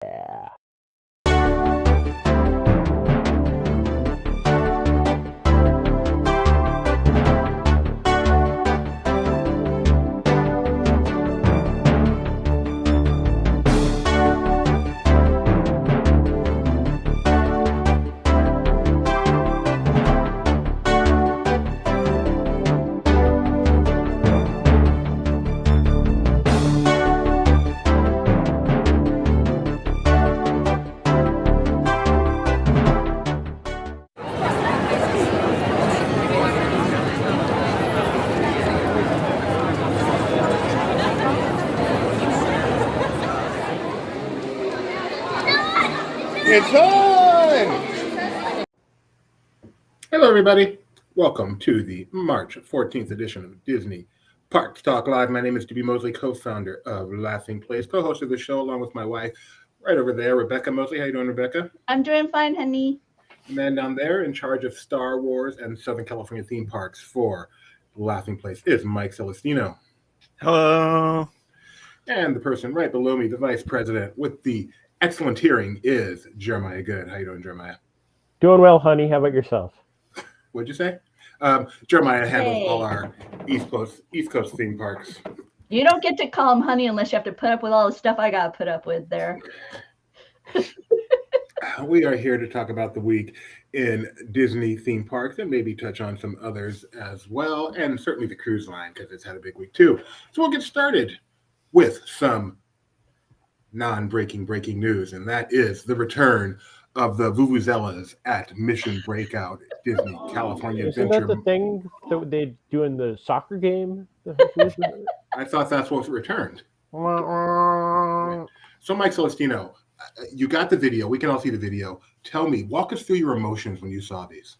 Yeah. It's on! Hello, everybody. Welcome to the March 14th edition of Disney Parks Talk Live. My name is D.B. Mosley, co-founder of Laughing Place, co-host of the show, along with my wife right over there, Rebecca Mosley. How you doing, Rebecca? I'm doing fine, honey. And then down there, in charge of Star Wars and Southern California theme parks for Laughing Place, is Mike Celestino. Hello. And the person right below me, the vice president with the excellent hearing, is Jeremiah Good. How you doing, Jeremiah? Doing well, honey. How about yourself? What'd you say? Jeremiah handles all our East Coast theme parks. You don't get to call him honey unless you have to put up with all the stuff I got to put up with there. We are here to talk about the week in Disney theme parks and maybe touch on some others as well, and certainly the cruise line because it's had a big week too. So we'll get started with some breaking news, and that is the return of the Vuvuzelas at Mission Breakout Disney California Isn't Adventure. that the thing that they do in the soccer game? I thought that's what returned. So, Mike Celestino, you got the video. We can all see the video. Tell me, walk us through your emotions when you saw these.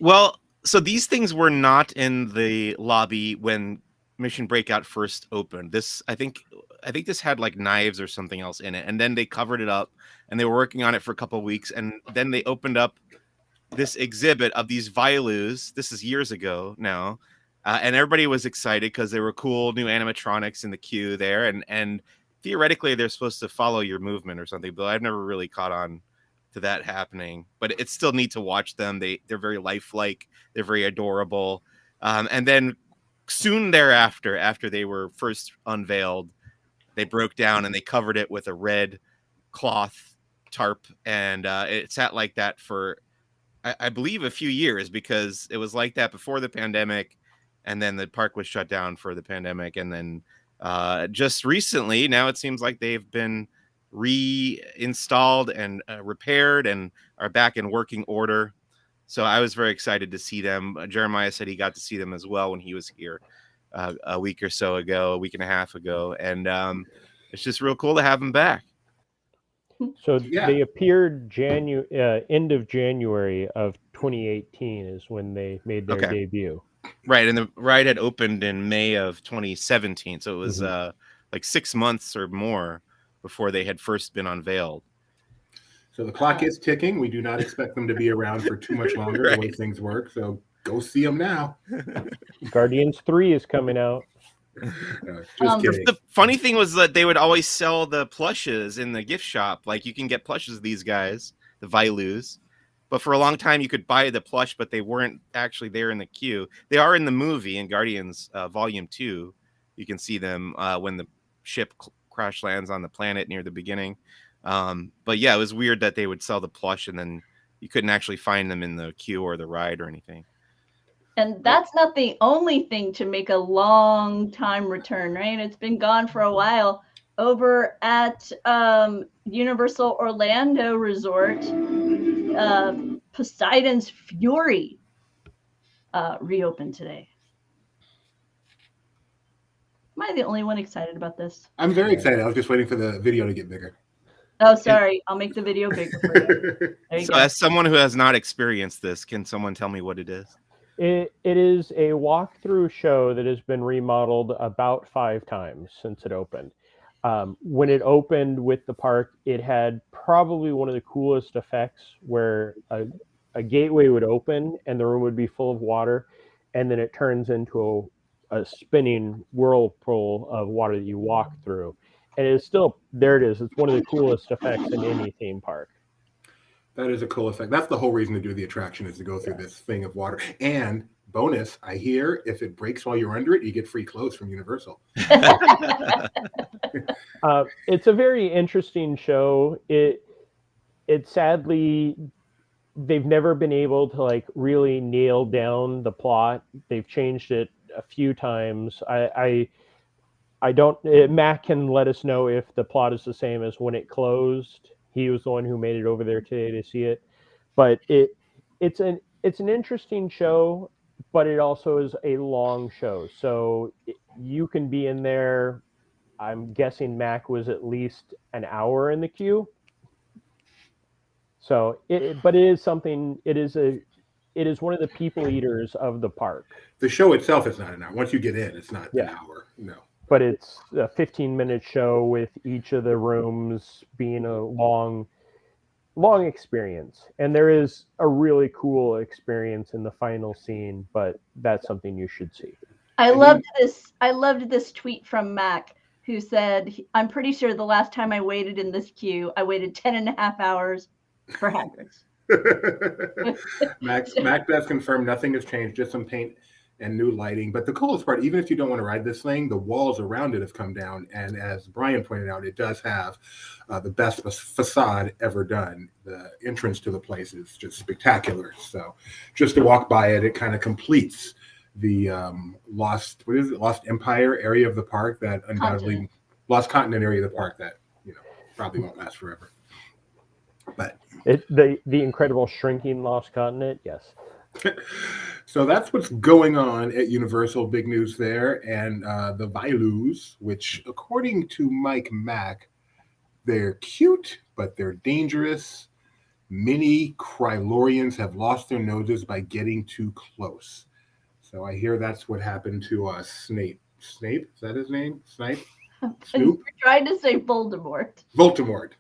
Well, so these things were not in the lobby when Mission Breakout first opened. I think this had like knives or something else in it, and then they covered it up, and they were working on it for a couple of weeks, and then they opened up this exhibit of these Vailus. This is years ago now, and everybody was excited because they were cool new animatronics in the queue there, and theoretically they're supposed to follow your movement or something, but I've never really caught on to that happening. But it's still neat to watch them. They're very lifelike. They're very adorable, and then soon thereafter, after they were first unveiled, they broke down and they covered it with a red cloth tarp, and it sat like that for I believe a few years, because it was like that before the pandemic, and then the park was shut down for the pandemic, and then just recently now it seems like they've been reinstalled and repaired and are back in working order. So I was very excited to see them. Jeremiah said he got to see them as well when he was here a week and a half ago. And it's just real cool to have them back. So They appeared end of January of 2018 is when they made their debut. Right. And the ride had opened in May of 2017. So it was like 6 months or more before they had first been unveiled. So the clock is ticking. We do not expect them to be around for too much longer, right, the way things work. So go see them now. Guardians 3 is coming out. Just kidding. The funny thing was that they would always sell the plushes in the gift shop. Like, you can get plushes of these guys, the Vailus. But for a long time, you could buy the plush, but they weren't actually there in the queue. They are in the movie in Guardians Volume 2. You can see them when the ship crash lands on the planet near the beginning. But yeah, it was weird that they would sell the plush and then you couldn't actually find them in the queue or the ride or anything. And that's not the only thing to make a long time return, right? It's been gone for a while. Over at Universal Orlando Resort, Poseidon's Fury reopened today. Am I the only one excited about this? I'm very excited. I was just waiting for the video to get bigger. Oh, sorry. I'll make the video bigger for you. There you So go. as someone who has not experienced this, can someone tell me what it is? It is a walkthrough show that has been remodeled about 5 times since it opened. When it opened with the park, it had probably one of the coolest effects where a gateway would open and the room would be full of water, and then it turns into a spinning whirlpool of water that you walk through. and it's still there. It is. It's one of the coolest effects in any theme park. That is a cool effect. That's the whole reason to do the attraction, is to go through this thing of water. And bonus, I hear if it breaks while you're under it, you get free clothes from Universal. It's a very interesting show. It sadly, they've never been able to like really nail down the plot. They've changed it a few times. I don't. Matt can let us know if the plot is the same as when it closed. He was the one who made it over there today to see it, but it's an interesting show, but it also is a long show. So you can be in there. I'm guessing Mac was at least an hour in the queue. So but it is something. It is one of the people eaters of the park. The show itself is not an hour. Once you get in, it's not an hour. No. But it's a 15-minute show with each of the rooms being a long experience. And there is a really cool experience in the final scene, but that's something you should see. I loved this tweet from Mac, who said, I'm pretty sure the last time I waited in this queue, I waited 10.5 hours for Hagrid's. Mac does confirm nothing has changed, just some paint and new lighting. But the coolest part, even if you don't want to ride this thing, the walls around it have come down. And as Brian pointed out, it does have the best facade ever done. The entrance to the place is just spectacular. So just to walk by it, it kind of completes the Lost Empire area of the park, that undoubtedly Lost Continent area of the park that probably won't last forever. But the incredible shrinking Lost Continent, yes. So that's what's going on at Universal. Big news there. And the Vailus, which according to Mike Mack, they're cute, but they're dangerous. Many Krylorians have lost their noses by getting too close. So I hear that's what happened to Snape. Snape? Is that his name? Snape? You're trying to say Voldemort. Voldemort.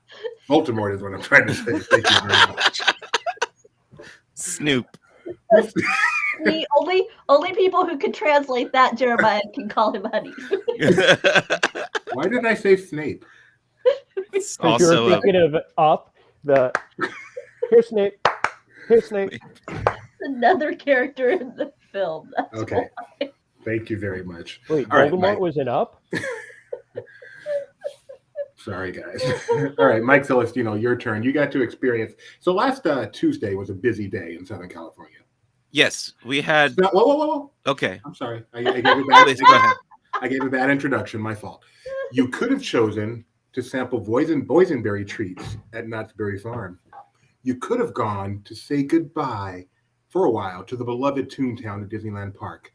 Voldemort is what I'm trying to say. Thank you very much. Snoop. The only people who can translate that, Jeremiah, can call him Honey. Why did I say Snape? Because you're thinking of Up. Here's Snape. Here's Snape. Another character in the film. That's okay. Why. Thank you very much. Wait, Voldemort was in Up? Sorry, guys. All right, Mike Celestino, your turn. You got to experience. So last Tuesday was a busy day in Southern California. Yes, we had. Whoa. Okay. I'm sorry. I gave a bad introduction. My fault. You could have chosen to sample boysenberry treats at Knott's Berry Farm. You could have gone to say goodbye for a while to the beloved Toontown at Disneyland Park.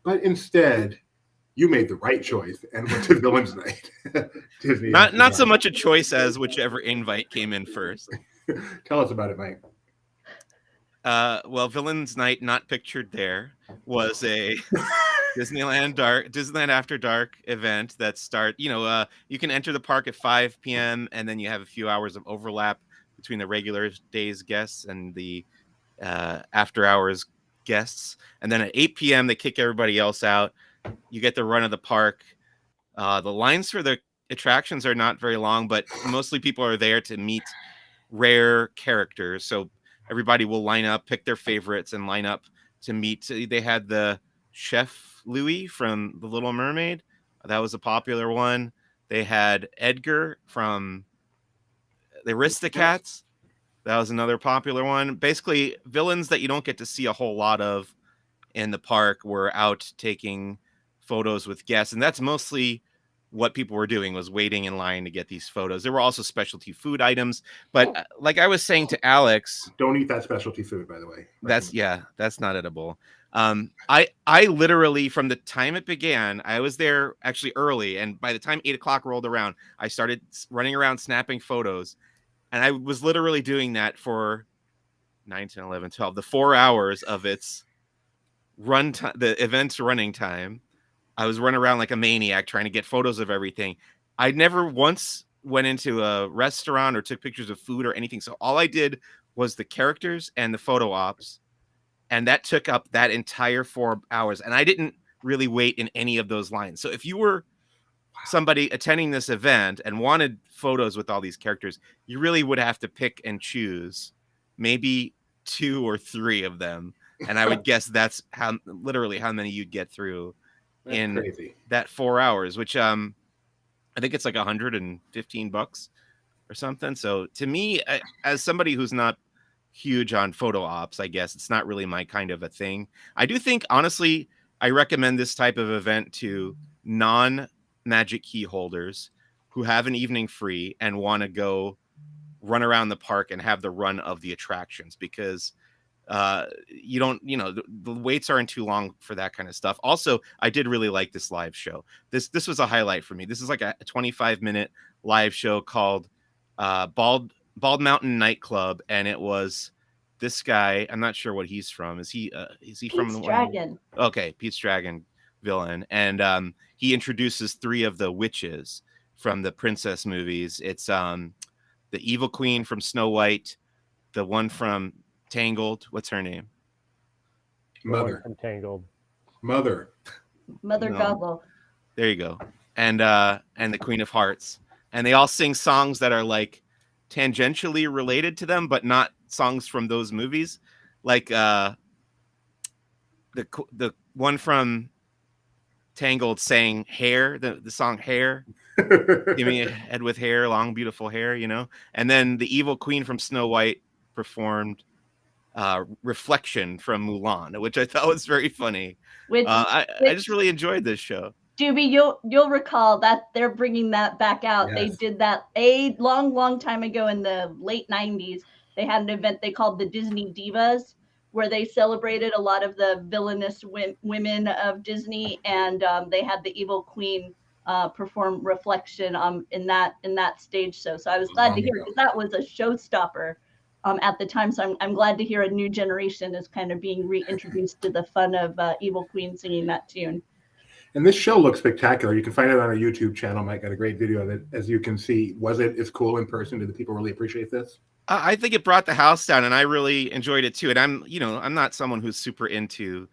But instead, you made the right choice and went to Villains Night. Not so much a choice as whichever invite came in first. Tell us about it, Mike. Well, Villains Night, not pictured there, was a Disneyland After Dark event that you can enter the park at 5 p.m. and then you have a few hours of overlap between the regular day's guests and the after hours guests. And then at 8 p.m. they kick everybody else out. You get the run of the park. The lines for the attractions are not very long, but mostly people are there to meet rare characters. So everybody will line up, pick their favorites, and line up to meet. They had the Chef Louis from The Little Mermaid. That was a popular one. They had Edgar from the Aristocats. That was another popular one. Basically, villains that you don't get to see a whole lot of in the park were out taking photos with guests, and that's mostly what people were doing, was waiting in line to get these photos. There were also specialty food items, but like I was saying to Alex, don't eat that specialty food, by the way. That's not edible. I literally, from the time it began, I was there actually early, and by the time 8 o'clock rolled around, I started running around snapping photos, and I was literally doing that for 9, 10, 11, 12, the 4 hours of its run time, the event's running time. I was running around like a maniac trying to get photos of everything. I never once went into a restaurant or took pictures of food or anything. So all I did was the characters and the photo ops. And that took up that entire 4 hours. And I didn't really wait in any of those lines. So if you were somebody attending this event and wanted photos with all these characters, you really would have to pick and choose maybe 2 or 3 of them. And I would guess that's literally how many you'd get through That's crazy. that 4 hours, which I think it's like $115 or something. So to me, as somebody who's not huge on photo ops, I guess it's not really my kind of a thing. I do think, honestly, I recommend this type of event to non-Magic key holders who have an evening free and want to go run around the park and have the run of the attractions, because you don't, the waits aren't too long for that kind of stuff. Also, I did really like this live show. This was a highlight for me. This is like a 25-minute live show called Bald Mountain Nightclub, and it was this guy. I'm not sure what he's from. Is he from Pete's Dragon? Okay, Pete's Dragon villain, and he introduces 3 of the witches from the princess movies. It's the evil queen from Snow White, the one from Tangled. What's her name? Mother. From Tangled. Mother No. Gobble. There you go. And the Queen of Hearts. And they all sing songs that are like tangentially related to them, but not songs from those movies. Like the one from Tangled sang Hair, the song Hair. Give me a head with hair, long, beautiful hair, And then the evil queen from Snow White performed Reflection from Mulan, which I thought was very funny. I just really enjoyed this show. Doobie, you'll recall that they're bringing that back out. Yes. They did that a long time ago in the late 90s. They had an event they called the Disney Divas, where they celebrated a lot of the villainous women of Disney, and they had the evil queen perform Reflection in that stage show. So I was glad to hear, because that was a showstopper at the time. So I'm glad to hear a new generation is kind of being reintroduced to the fun of evil queen singing that tune. And this show looks spectacular. You can find it on our YouTube channel. Mike got a great video of it. As you can see, was it as cool in person? Did the people really appreciate this? I think it brought the house down, and I really enjoyed it too. And I'm not someone who's super into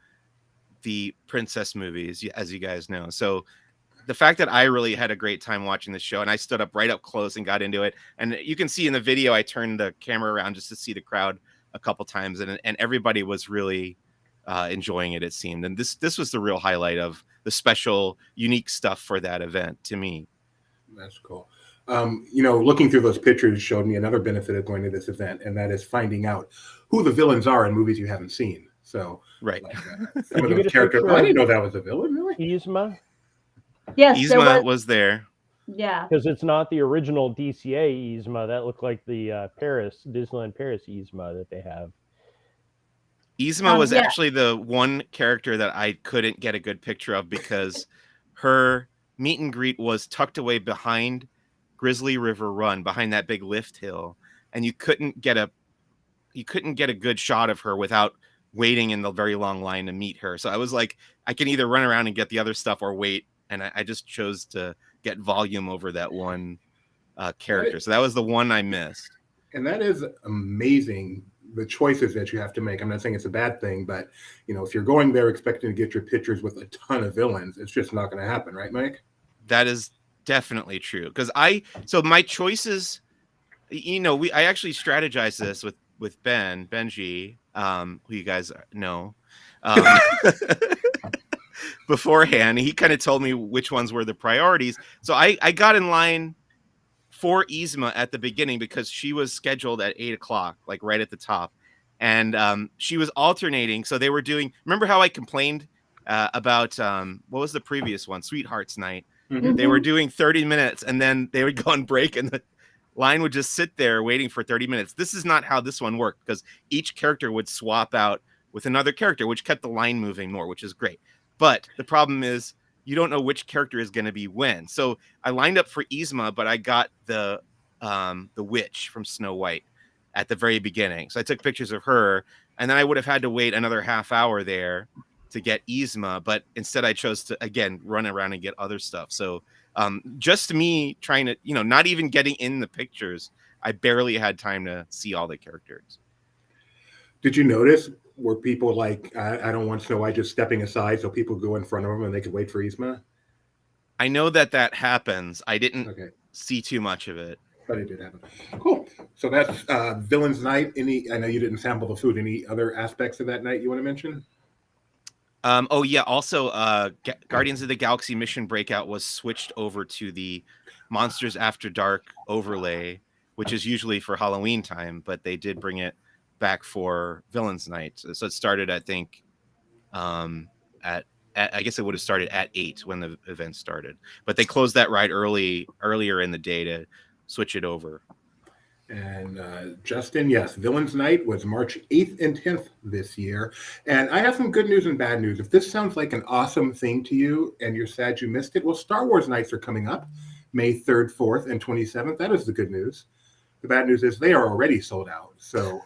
the princess movies, as you guys know. So the fact that I really had a great time watching the show, and I stood up right up close and got into it. And you can see in the video, I turned the camera around just to see the crowd a couple times, and everybody was really enjoying it, it seemed. And this was the real highlight of the special, unique stuff for that event to me. That's cool. Looking through those pictures showed me another benefit of going to this event, and that is finding out who the villains are in movies you haven't seen. So, right. Like, some of those characters. I didn't know that was a villain, really. Yzma? Yes, Yzma was there. Yeah. Because it's not the original DCA Yzma. That looked like the Disneyland Paris Yzma that they have. Yzma was actually the one character that I couldn't get a good picture of, because her meet and greet was tucked away behind Grizzly River Run, behind that big lift hill, and you couldn't get a good shot of her without waiting in the very long line to meet her. So I was like, I can either run around and get the other stuff or wait, and I just chose to get volume over that one character. So that was the one I missed. And that is amazing, the choices that you have to make. I'm not saying it's a bad thing, but if you're going there expecting to get your pictures with a ton of villains, it's just not going to happen, right, Mike? That is definitely true. Because so my choices, I actually strategized this with Benji, who you guys know, beforehand. He kind of told me which ones were the priorities. So I got in line for Yzma at the beginning, because she was scheduled at 8:00, like right at the top, and she was alternating. So they were doing. Remember how I complained about what was the previous one, Sweethearts Night? Mm-hmm. They were doing 30 minutes, and then they would go on break, and the line would just sit there waiting for 30 minutes. This is not how this one worked, because each character would swap out with another character, which kept the line moving more, which is great. But the problem is, you don't know which character is going to be when. So I lined up for Yzma, but I got the witch from Snow White at the very beginning. So I took pictures of her, and then I would have had to wait another half hour there to get Yzma. But instead I chose to, again, run around and get other stuff. So just me trying to, not even getting in the pictures, I barely had time to see all the characters. Did you notice, were people like, I don't want Snow White, just stepping aside so people go in front of them and they could wait for Yzma? I know that happens. I didn't Okay, see too much of it. but it did happen. Cool. So that's Villains Night. I know you didn't sample the food. Any other aspects of that night you want to mention? Oh yeah. Also, Guardians of the Galaxy Mission Breakout was switched over to the Monsters After Dark overlay, which is usually for Halloween time, but they did bring it back for Villains Night. So it started, I think, at I guess it would have started at 8 when the event started, but they closed that ride earlier in the day to switch it over. And Justin, yes, Villains Night was March 8th and 10th this year. And I have some good news and bad news. If this sounds like an awesome thing to you and you're sad you missed it, well, Star Wars Nights are coming up May 3rd, 4th, and 27th. That is the good news. The bad news is they are already sold out. So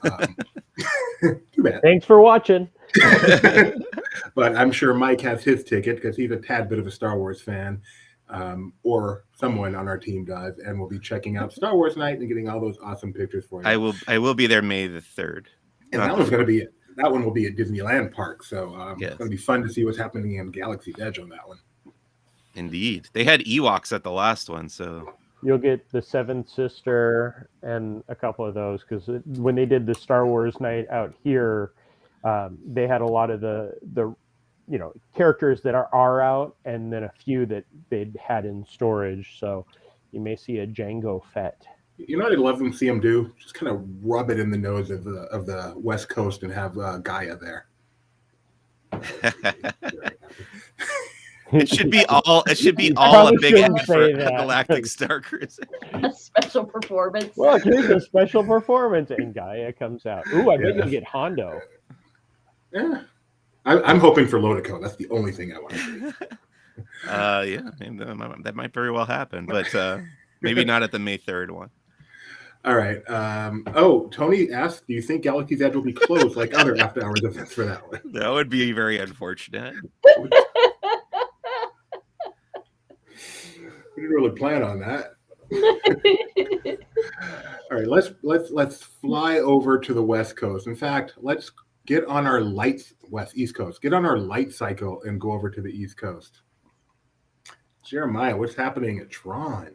too bad. Thanks for watching. But I'm sure Mike has his ticket because he's a tad bit of a Star Wars fan. Or someone on our team does, and we'll be checking out Star Wars Night and getting all those awesome pictures for you. I will be there May the 3rd. And that one will be at Disneyland Park. So yes. It's going to be fun to see what's happening in Galaxy's Edge on that one. Indeed. They had Ewoks at the last one, so You'll get the Seventh Sister and a couple of those, because when they did the Star Wars Night out here, they had a lot of the characters that are out, and then a few that they'd had in storage. So you may see a Jango Fett. You know what I'd love to see them do? Just kind of rub it in the nose of the West Coast and have Gaia there. It should be all a big Galactic Starcruiser. A special performance. Well, here's a special performance, and Gaia comes out. Ooh, I bet you'll get Hondo. Yeah. I'm hoping for Lodico. That's the only thing I want to see. Yeah, that might very well happen, but maybe not at the May 3rd one. All right. Tony asked, do you think Galaxy's Edge will be closed like other after-hours events for that one? That would be very unfortunate. We didn't really plan on that. All right, let's fly over to the West Coast. In fact, let's get on our East Coast. Get on our light cycle and go over to the East Coast. Jeremiah, what's happening at Tron?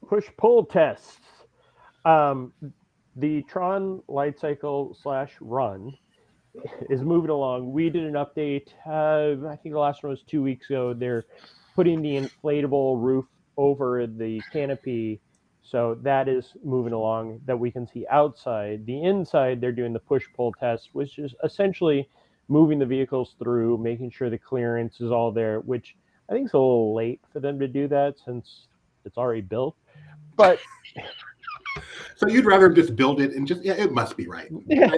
Push-pull tests. The Tron light cycle /run is moving along. We did an update. I think the last one was 2 weeks ago. They're putting the inflatable roof over the canopy, so that is moving along, that we can see outside. The inside, they're doing the push-pull test, which is essentially moving the vehicles through, making sure the clearance is all there, which I think is a little late for them to do that since it's already built. But so you'd rather just build it and it must be right. Yeah.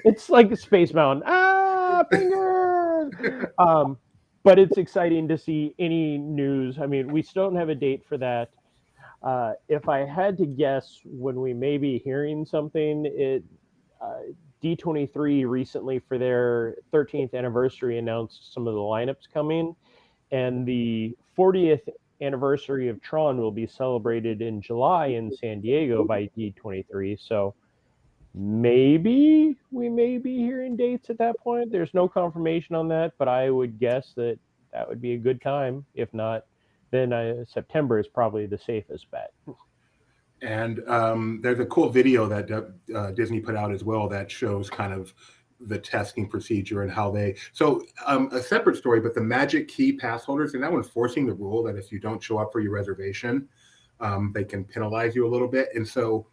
It's like a Space Mountain. Fingers! But it's exciting to see any news. I mean, we still don't have a date for that. If I had to guess when we may be hearing something, D23 recently for their 13th anniversary announced some of the lineups coming, and the 40th anniversary of Tron will be celebrated in July in San Diego by D23. So maybe we may be hearing dates at that point. There's no confirmation on that, but I would guess that would be a good time. If not, then September is probably the safest bet. And there's a cool video that Disney put out as well that shows kind of the testing procedure and how a separate story, but the Magic Key pass holders are now enforcing the rule that if you don't show up for your reservation, they can penalize you a little bit. And so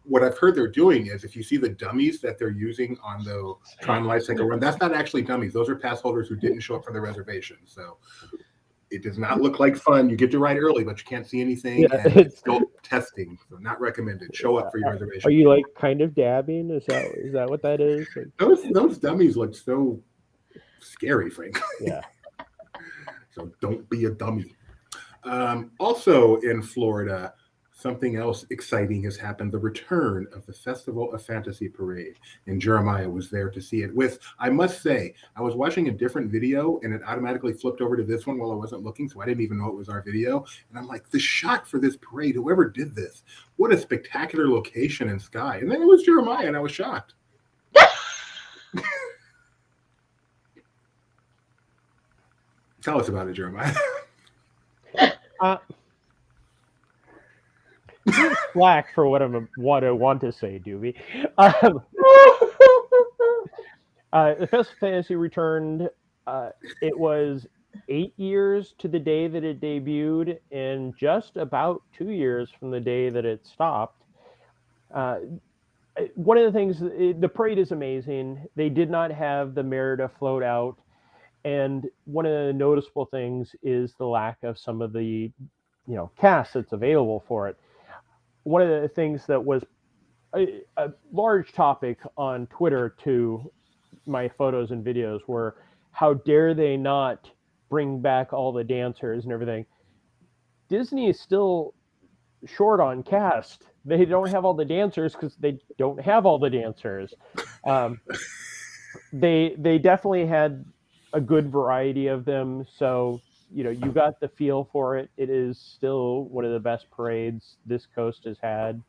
what I've heard they're doing is, if you see the dummies that they're using on the Tron Life Cycle run, that's not actually dummies. Those are pass holders who didn't show up for their reservation. So it does not look like fun. You get to ride early, but you can't see anything. Yeah, and it's still testing, so not recommended. Show up for your reservation. Are you like kind of dabbing? Is that what that is? Those dummies look so scary, frankly. Yeah. So don't be a dummy. Also in Florida, something else exciting has happened. The return of the Festival of Fantasy Parade. And Jeremiah was there to see it with, I must say, I was watching a different video and it automatically flipped over to this one while I wasn't looking, so I didn't even know it was our video. And I'm like, the shot for this parade, whoever did this, what a spectacular location and sky. And then it was Jeremiah and I was shocked. Tell us about it, Jeremiah. Here's slack for what I want to say, Doobie. Um, the Festival Fantasy returned. It was 8 years to the day that it debuted, and just about 2 years from the day that it stopped. Uh, one of the things, the parade is amazing. They did not have the Merida float out, and one of the noticeable things is the lack of some of the, cast that's available for it. One of the things that was a large topic on Twitter to my photos and videos were, how dare they not bring back all the dancers and everything. Disney is still short on cast. They don't have all the dancers because they don't have all the dancers. They definitely had a good variety of them, so you got the feel for it. It is still one of the best parades this coast has had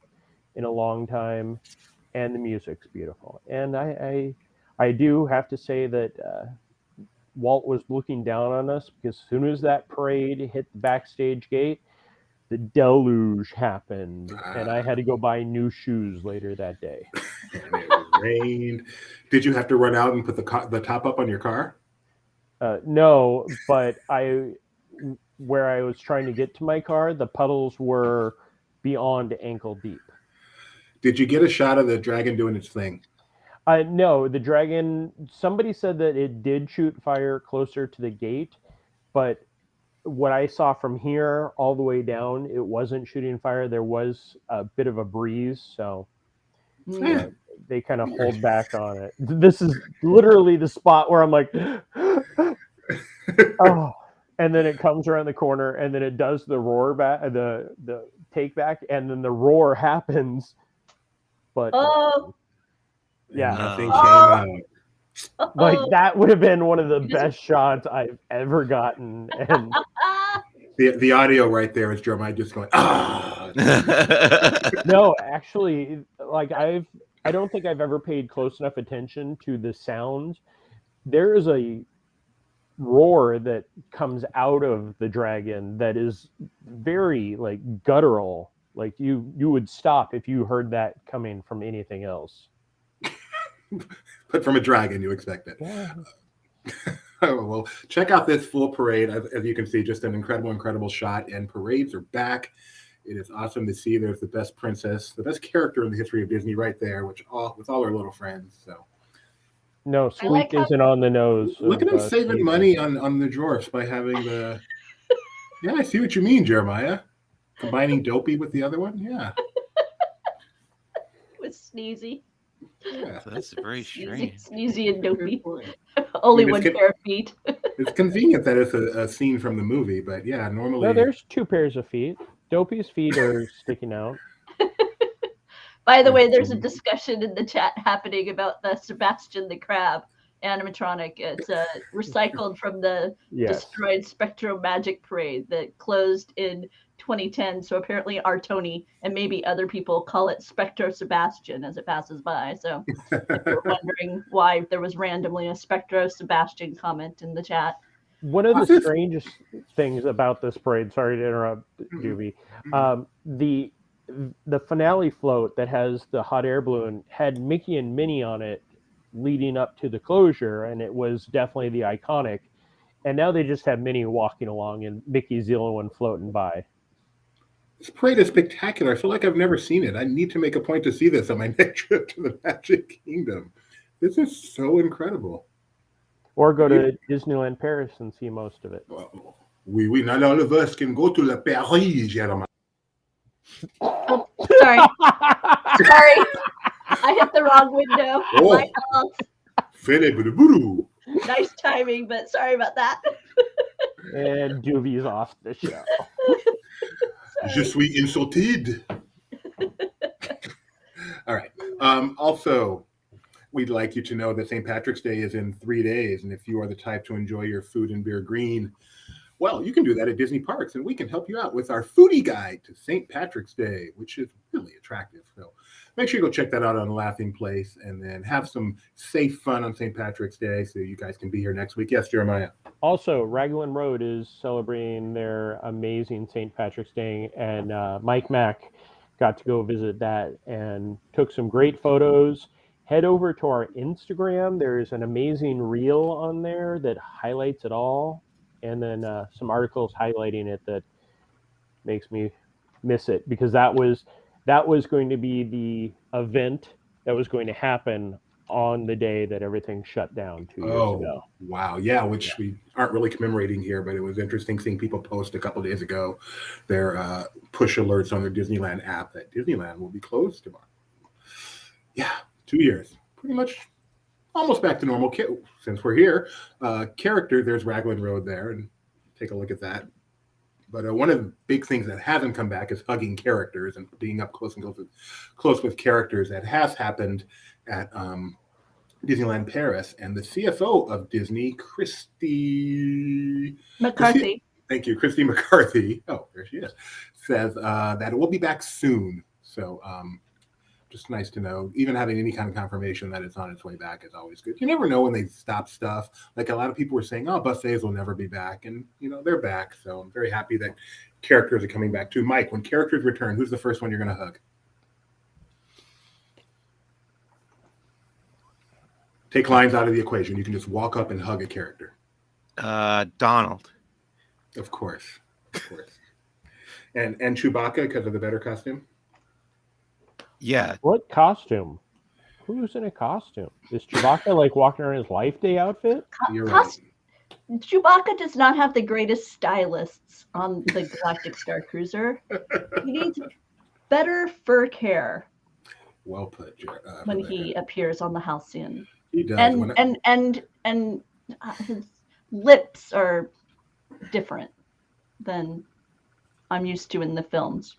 in a long time, and the music's beautiful. And I do have to say that Walt was looking down on us, because as soon as that parade hit the backstage gate, the deluge happened, and I had to go buy new shoes later that day. And it rained. Did you have to run out and put the top up on your car? No, but where I was trying to get to my car, the puddles were beyond ankle deep. Did you get a shot of the dragon doing its thing? No, the dragon, somebody said that it did shoot fire closer to the gate, but what I saw from here all the way down, it wasn't shooting fire. There was a bit of a breeze, so they kind of hold back on it. This is literally the spot where I'm like, oh, and then it comes around the corner, and then it does the roar back, the take back, and then the roar happens. But yeah, nothing came out. Like that would have been one of the best shots I've ever gotten, and the audio right there is Jeremiah just going, ah. No, actually, like I don't think I've ever paid close enough attention to the sounds. There is a roar that comes out of the dragon that is very like guttural. Like you would stop if you heard that coming from anything else. But from a dragon, you expect it. Yeah. Oh, well, check out this full parade. As you can see, just an incredible shot. And parades are back. It is awesome to see. There's the best princess, the best character in the history of Disney, right there, with all our little friends. So, no, Squeak isn't on the nose. Look at them saving money on the dwarfs by having the. Yeah, I see what you mean, Jeremiah. Combining Dopey with the other one, yeah. With Sneezy. Yeah. So that's very strange. Sneezy and Dopey. Only one pair of feet. It's convenient that it's a scene from the movie, but yeah, normally. No, there's 2 pairs of feet. Dopey's feet are sticking out. By the way, there's a discussion in the chat happening about the Sebastian the Crab animatronic. It's recycled from the destroyed Spectro Magic Parade that closed in 2010. So apparently our Tony and maybe other people call it Spectro Sebastian as it passes by. So if you're wondering why there was randomly a Spectro Sebastian comment in the chat. One of the strangest things about this parade, sorry to interrupt, Doobie, the finale float that has the hot air balloon had Mickey and Minnie on it leading up to the closure, and it was definitely the iconic. And now they just have Minnie walking along, and Mickey's the only one floating by. This parade is spectacular. I feel like I've never seen it. I need to make a point to see this on my next trip to the Magic Kingdom. This is so incredible. Or go to Disneyland Paris and see most of it. Well, we not all of us can go to La Paris, Jeremiah. Oh, sorry. Sorry. I hit the wrong window. Oh. My fault. Nice timing, but sorry about that. And Doobie's off the show. Je suis insulted. All right. Also, we'd like you to know that St. Patrick's Day is in 3 days, and if you are the type to enjoy your food and beer green, Well, you can do that at Disney Parks, and we can help you out with our foodie guide to St. Patrick's Day, which is really attractive. So make sure you go check that out on Laughing Place, and then have some safe fun on St. Patrick's Day so you guys can be here next week. Yes, Jeremiah? Also, Raglan Road is celebrating their amazing St. Patrick's Day, and Mike Mack got to go visit that and took some great photos. Head over to our Instagram. There's an amazing reel on there that highlights it all, and then some articles highlighting it that makes me miss it, because that was going to be the event that was going to happen on the day that everything shut down 2 years ago. Wow. Yeah, which we aren't really commemorating here, but it was interesting seeing people post a couple days ago their push alerts on their Disneyland app that Disneyland will be closed tomorrow. Yeah, 2 years. Pretty much almost back to normal. Since we're here, character, there's Raglan Road there, and take a look at that. But one of the big things that hasn't come back is hugging characters and being up close with characters. That has happened at Disneyland Paris, and the CFO of Disney, Christy McCarthy. Thank you, Christy McCarthy. Oh, there she is. Says that it will be back soon. So just nice to know. Even having any kind of confirmation that it's on its way back is always good. You never know when they stop stuff. Like a lot of people were saying, oh, buffets will never be back. And, they're back. So I'm very happy that characters are coming back too. Mike, when characters return, who's the first one you're going to hug? Take lines out of the equation. You can just walk up and hug a character. Donald. Of course. And Chewbacca because of the better costume? Yeah. What costume? Who's in a costume? Is Chewbacca like walking around in his Life Day outfit? You're right. Chewbacca does not have the greatest stylists on the Galactic Starcruiser. He needs better fur care Well put, when Rebecca. he appears on the Halcyon. He does. And his lips are different than I'm used to in the films.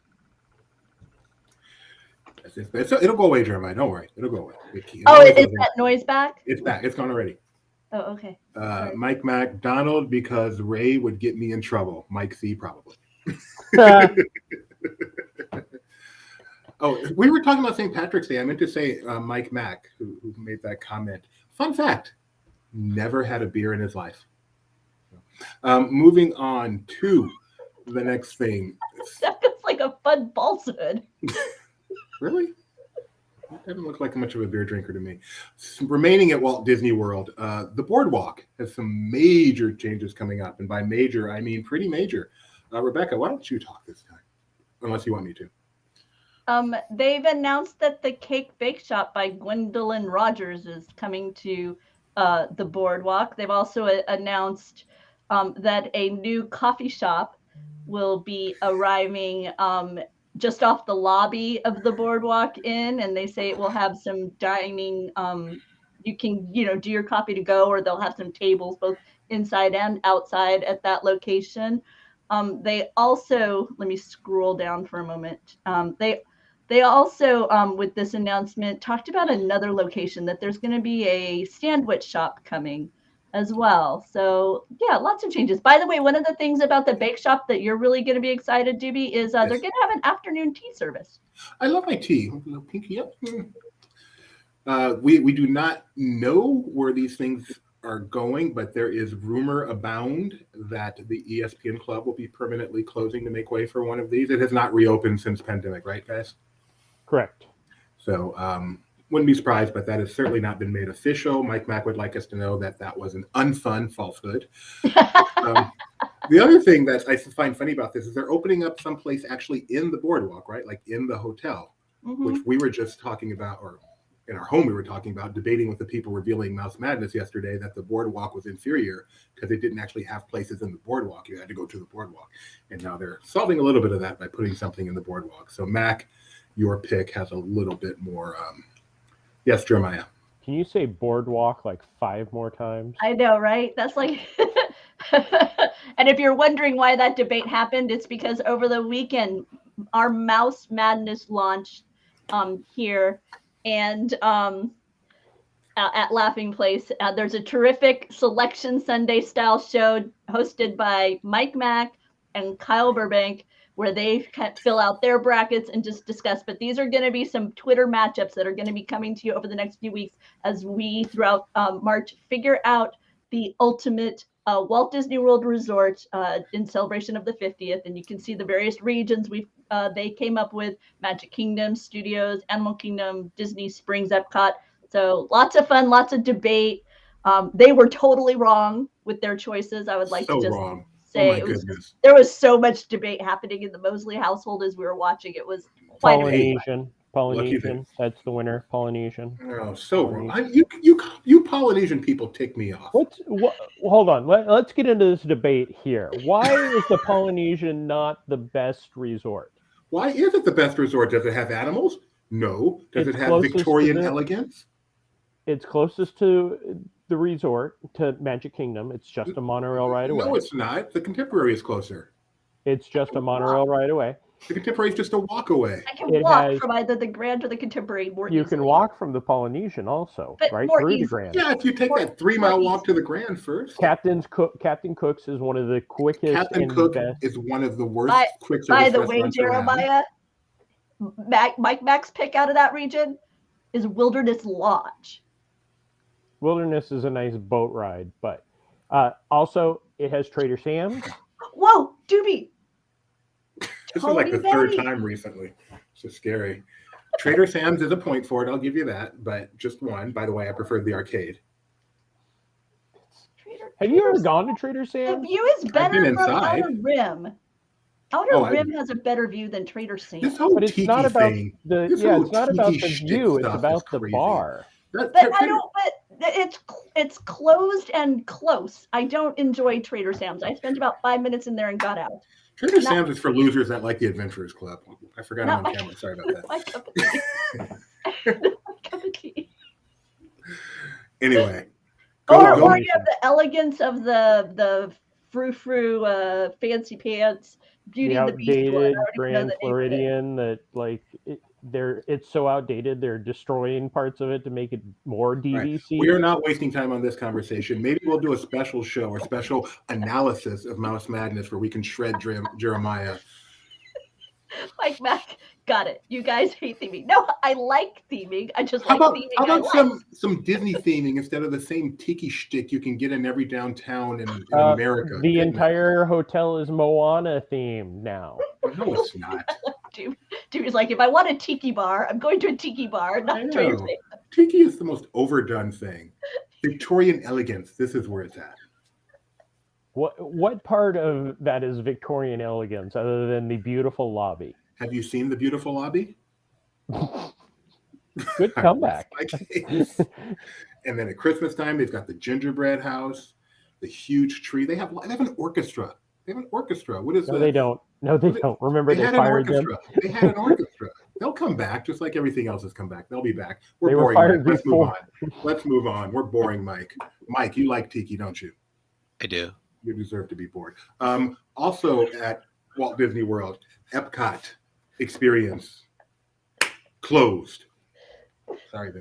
It'll go away, Jeremiah. Don't worry. It'll go away. Is that noise back? It's back. It's gone already. Oh, okay. Mike McDonald, because Ray would get me in trouble. Mike C, probably. Oh, we were talking about St. Patrick's Day. I meant to say Mike Mack, who made that comment. Fun fact, never had a beer in his life. Moving on to the next thing. That feels like a fun falsehood. Really? That doesn't look like much of a beer drinker to me. Remaining at Walt Disney World, the Boardwalk has some major changes coming up. And by major, I mean pretty major. Rebecca, why don't you talk this time? Unless you want me to. They've announced that the Cake Bake Shop by Gwendolyn Rogers is coming to the Boardwalk. They've also announced that a new coffee shop will be arriving just off the lobby of the Boardwalk Inn, and they say it will have some dining. You can, do your coffee to go, or they'll have some tables both inside and outside at that location. They also, let me scroll down for a moment. They also, with this announcement, talked about another location, that there's going to be a sandwich shop coming as well. So yeah, lots of changes. By the way, one of the things about the bake shop that you're really going to be excited, Doobie, is they're going to have an afternoon tea service. I love my tea. Pinky up. We do not know where these things are going, but there is rumor abound that the ESPN Club will be permanently closing to make way for one of these. It has not reopened since pandemic, right, guys? Correct. So wouldn't be surprised, but that has certainly not been made official. Mike Mack would like us to know that that was an unfun falsehood. The other thing that I find funny about this is they're opening up someplace actually in the Boardwalk, right? Like in the hotel, which we were just talking about, or in our home we were talking about, debating with the people revealing Mouse Madness yesterday that the Boardwalk was inferior because they didn't actually have places in the Boardwalk. You had to go to the Boardwalk. And now they're solving a little bit of that by putting something in the Boardwalk. So Mac, your pick has a little bit more. Yes, Jeremiah. Can you say Boardwalk like 5 more times? I know, right? That's like, and if you're wondering why that debate happened, it's because over the weekend, our Mouse Madness launched here, and at Laughing Place. There's a terrific Selection Sunday style show hosted by Mike Mack and Kyle Burbank, where they fill out their brackets and just discuss. But these are going to be some Twitter matchups that are going to be coming to you over the next few weeks as we, throughout March, figure out the ultimate Walt Disney World Resort in celebration of the 50th. And you can see the various regions they came up with: Magic Kingdom, Studios, Animal Kingdom, Disney Springs, Epcot. So lots of fun, lots of debate. They were totally wrong with their choices. I would like to just wrong. say there was so much debate happening in the Mosley household as we were watching. It was quite Polynesian. That's the winner. Polynesian. Oh, so wrong. You Polynesian people tick me off. Hold on. Let's get into this debate here. Why is the Polynesian not the best resort? Why is it the best resort? Does it have animals? No. Does it have Victorian elegance? It's closest to the resort, to Magic Kingdom. It's just a monorail ride away. No, it's not. The Contemporary is closer. It's just a monorail ride away. The Contemporary is just a walk away. I can walk from either the Grand or the Contemporary more easily. You can walk from the Polynesian also, right through the Grand. Yeah, if you take that 3-mile walk to the Grand first. Captain Cook's is one of the quickest. Captain Cook is one of the worst quick service By the way, restaurants Jeremiah, Mike Mac's pick out of that region is Wilderness Lodge. Wilderness is a nice boat ride, but also it has Trader Sam's. Whoa, Doobie! This is like the third time recently. So scary. Trader Sam's is a point for it. I'll give you that, but just one. By the way, I preferred the arcade. Have you ever gone to Trader Sam's? The view is better from Outer Rim. Outer Rim has a better view than Trader Sam's. This whole it's not about thing. it's not about the view. It's about the bar. But it's closed and close. I don't enjoy Trader Sam's. I spent about 5 minutes in there and got out. Trader Sam's is for losers that like the Adventurers Club. I forgot I'm on camera. Sorry about that. My cup of tea. Anyway. Or you have the elegance of the frou-frou fancy pants, Beauty and the Beast one. Outdated Grand Floridian that it's so outdated they're destroying parts of it to make it more DVC. Right. We are not wasting time on this conversation. Maybe we'll do a special show or special analysis of Mouse Madness where we can shred Jeremiah. Mike Mac, got it. You guys hate theming. No, I like theming. I just like theming. How about some Disney theming instead of the same tiki shtick you can get in every downtown in America? The entire hotel is Moana themed now. No, it's not. Dude's like, if I want a tiki bar, I'm going to a tiki bar, not Trader Sam's. Tiki is the most overdone thing. Victorian elegance, this is where it's at. What part of that is Victorian elegance other than the beautiful lobby? Have you seen the beautiful lobby? Good comeback. And then at Christmas time, they've got the gingerbread house, the huge tree. They have an orchestra. They have an orchestra. What is that? They don't. No, they don't. Remember they fired them? They had an orchestra. They'll come back just like everything else has come back. They'll be back. We're boring. Let's move on. Let's move on. We're boring, Mike. Mike, you like tiki, don't you? I do. You deserve to be bored. Also at Walt Disney World, Epcot experience closed. Sorry,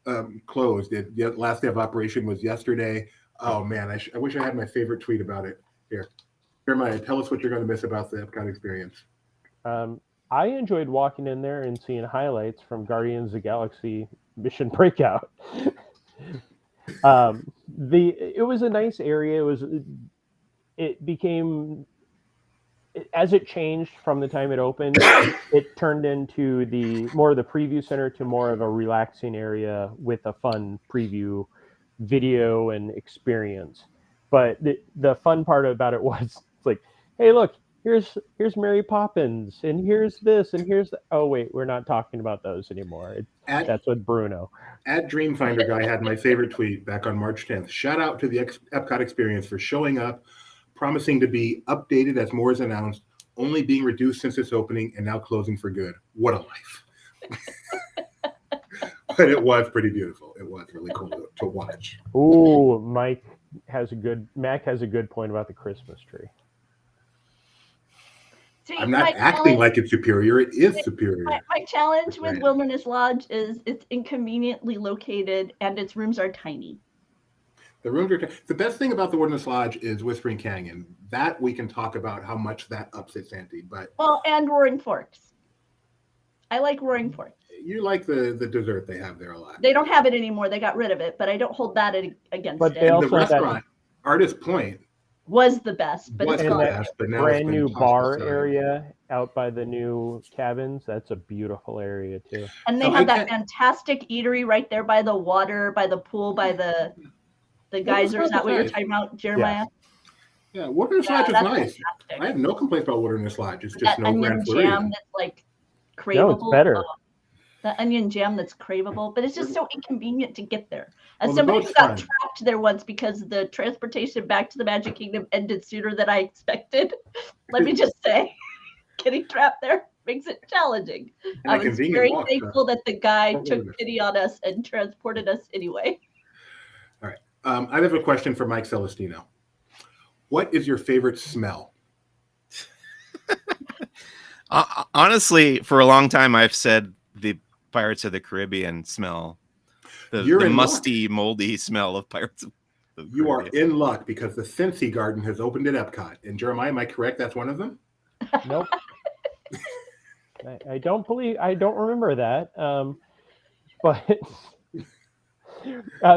man. Closed. The last day of operation was yesterday. Oh man, I wish I had my favorite tweet about it. Here, Jeremiah, tell us what you're going to miss about the Epcot experience. I enjoyed walking in there and seeing highlights from Guardians of the Galaxy Mission Breakout. It was a nice area. It became, as it changed from the time it opened, it turned into more of the preview center to more of a relaxing area with a fun preview video and experience. But the fun part about it was like, hey, look, here's Mary Poppins, and here's this, and here's oh wait, we're not talking about those anymore. That's with Bruno. At Dreamfinder Guy had my favorite tweet back on March 10th. Shout out to the Epcot experience for showing up, promising to be updated as more is announced, only being reduced since its opening, and now closing for good. What a life. But it was pretty beautiful. It was really cool to watch. Ooh, Mac has a good point about the Christmas tree. See, I'm not acting like it's superior. It is superior. My challenge with Right. Wilderness Lodge is it's inconveniently located and its rooms are tiny. The rooms are the best thing about the Wilderness Lodge is Whispering Canyon. That we can talk about how much that ups its ante. But and Roaring Forks. I like Roaring Forks. You like the dessert they have there a lot. They don't have it anymore. They got rid of it, but I don't hold that against But it. they And also the have that restaurant, Artist Point, Was the best, but was it's the gone. best, but now brand new tossed bar aside. area out by the new cabins. That's a beautiful area too. And they So have I that fantastic eatery right there by the water, by the pool, by the geysers. Is that what you're talking about, Jeremiah? Yeah, Wilderness Lodge is that's nice. fantastic. I have no complaints about Wilderness Lodge. It's That just no onion Grand jam Floridian. that's like No, craveable. it's better. The onion jam that's craveable, but it's just so inconvenient to get there. As Well, the somebody boat's who got fun. trapped there once because the transportation back to the Magic Kingdom ended sooner than I expected, let me just say, getting trapped there makes it challenging. And I a was convenient very walk, thankful that the guy Fort took Wilderness. pity on us and transported us anyway. All right. I have a question for Mike Celestino. What is your favorite smell? Honestly, for a long time, I've said the Pirates of the Caribbean smell, the You're in luck. musty, moldy smell of Pirates of the You are Caribbean. in luck because the Cincy Garden has opened at Epcot. And Jeremiah, am I correct? That's one of them? Nope. I don't remember that. But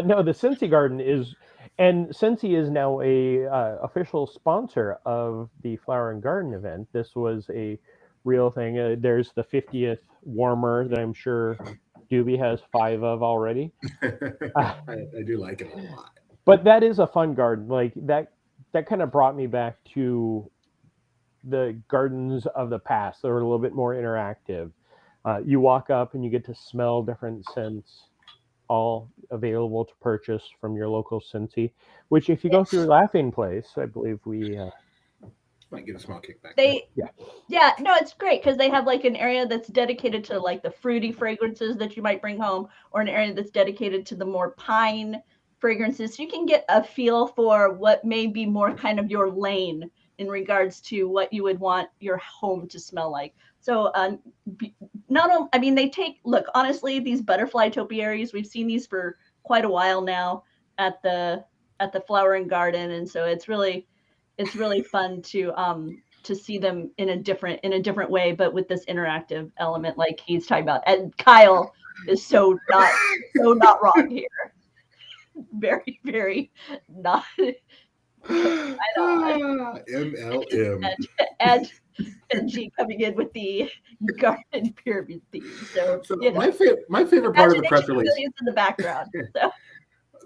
no, the Cincy Garden is, and Cincy is now a official sponsor of the Flower and Garden event. This was a real thing. There's the 50th warmer that I'm sure Doobie has 5 of already. I do like it a lot. But that is a fun garden. Like that kind of brought me back to the gardens of the past. They were a little bit more interactive. You walk up and you get to smell different scents, all available to purchase from your local Cincy. Which, if you go through Laughing Place, I believe we Might get a small kickback. No, it's great because they have like an area that's dedicated to like the fruity fragrances that you might bring home, or an area that's dedicated to the more pine fragrances. So you can get a feel for what may be more kind of your lane in regards to what you would want your home to smell like. So honestly, these butterfly topiaries, we've seen these for quite a while now at the Flower and Garden, and so it's really fun to see them in a different way, but with this interactive element like he's talking about. And Kyle is so not wrong here. Very, very not. MLM. And G coming in with the garden pyramid theme. So my favorite part of the press release. In the background. So.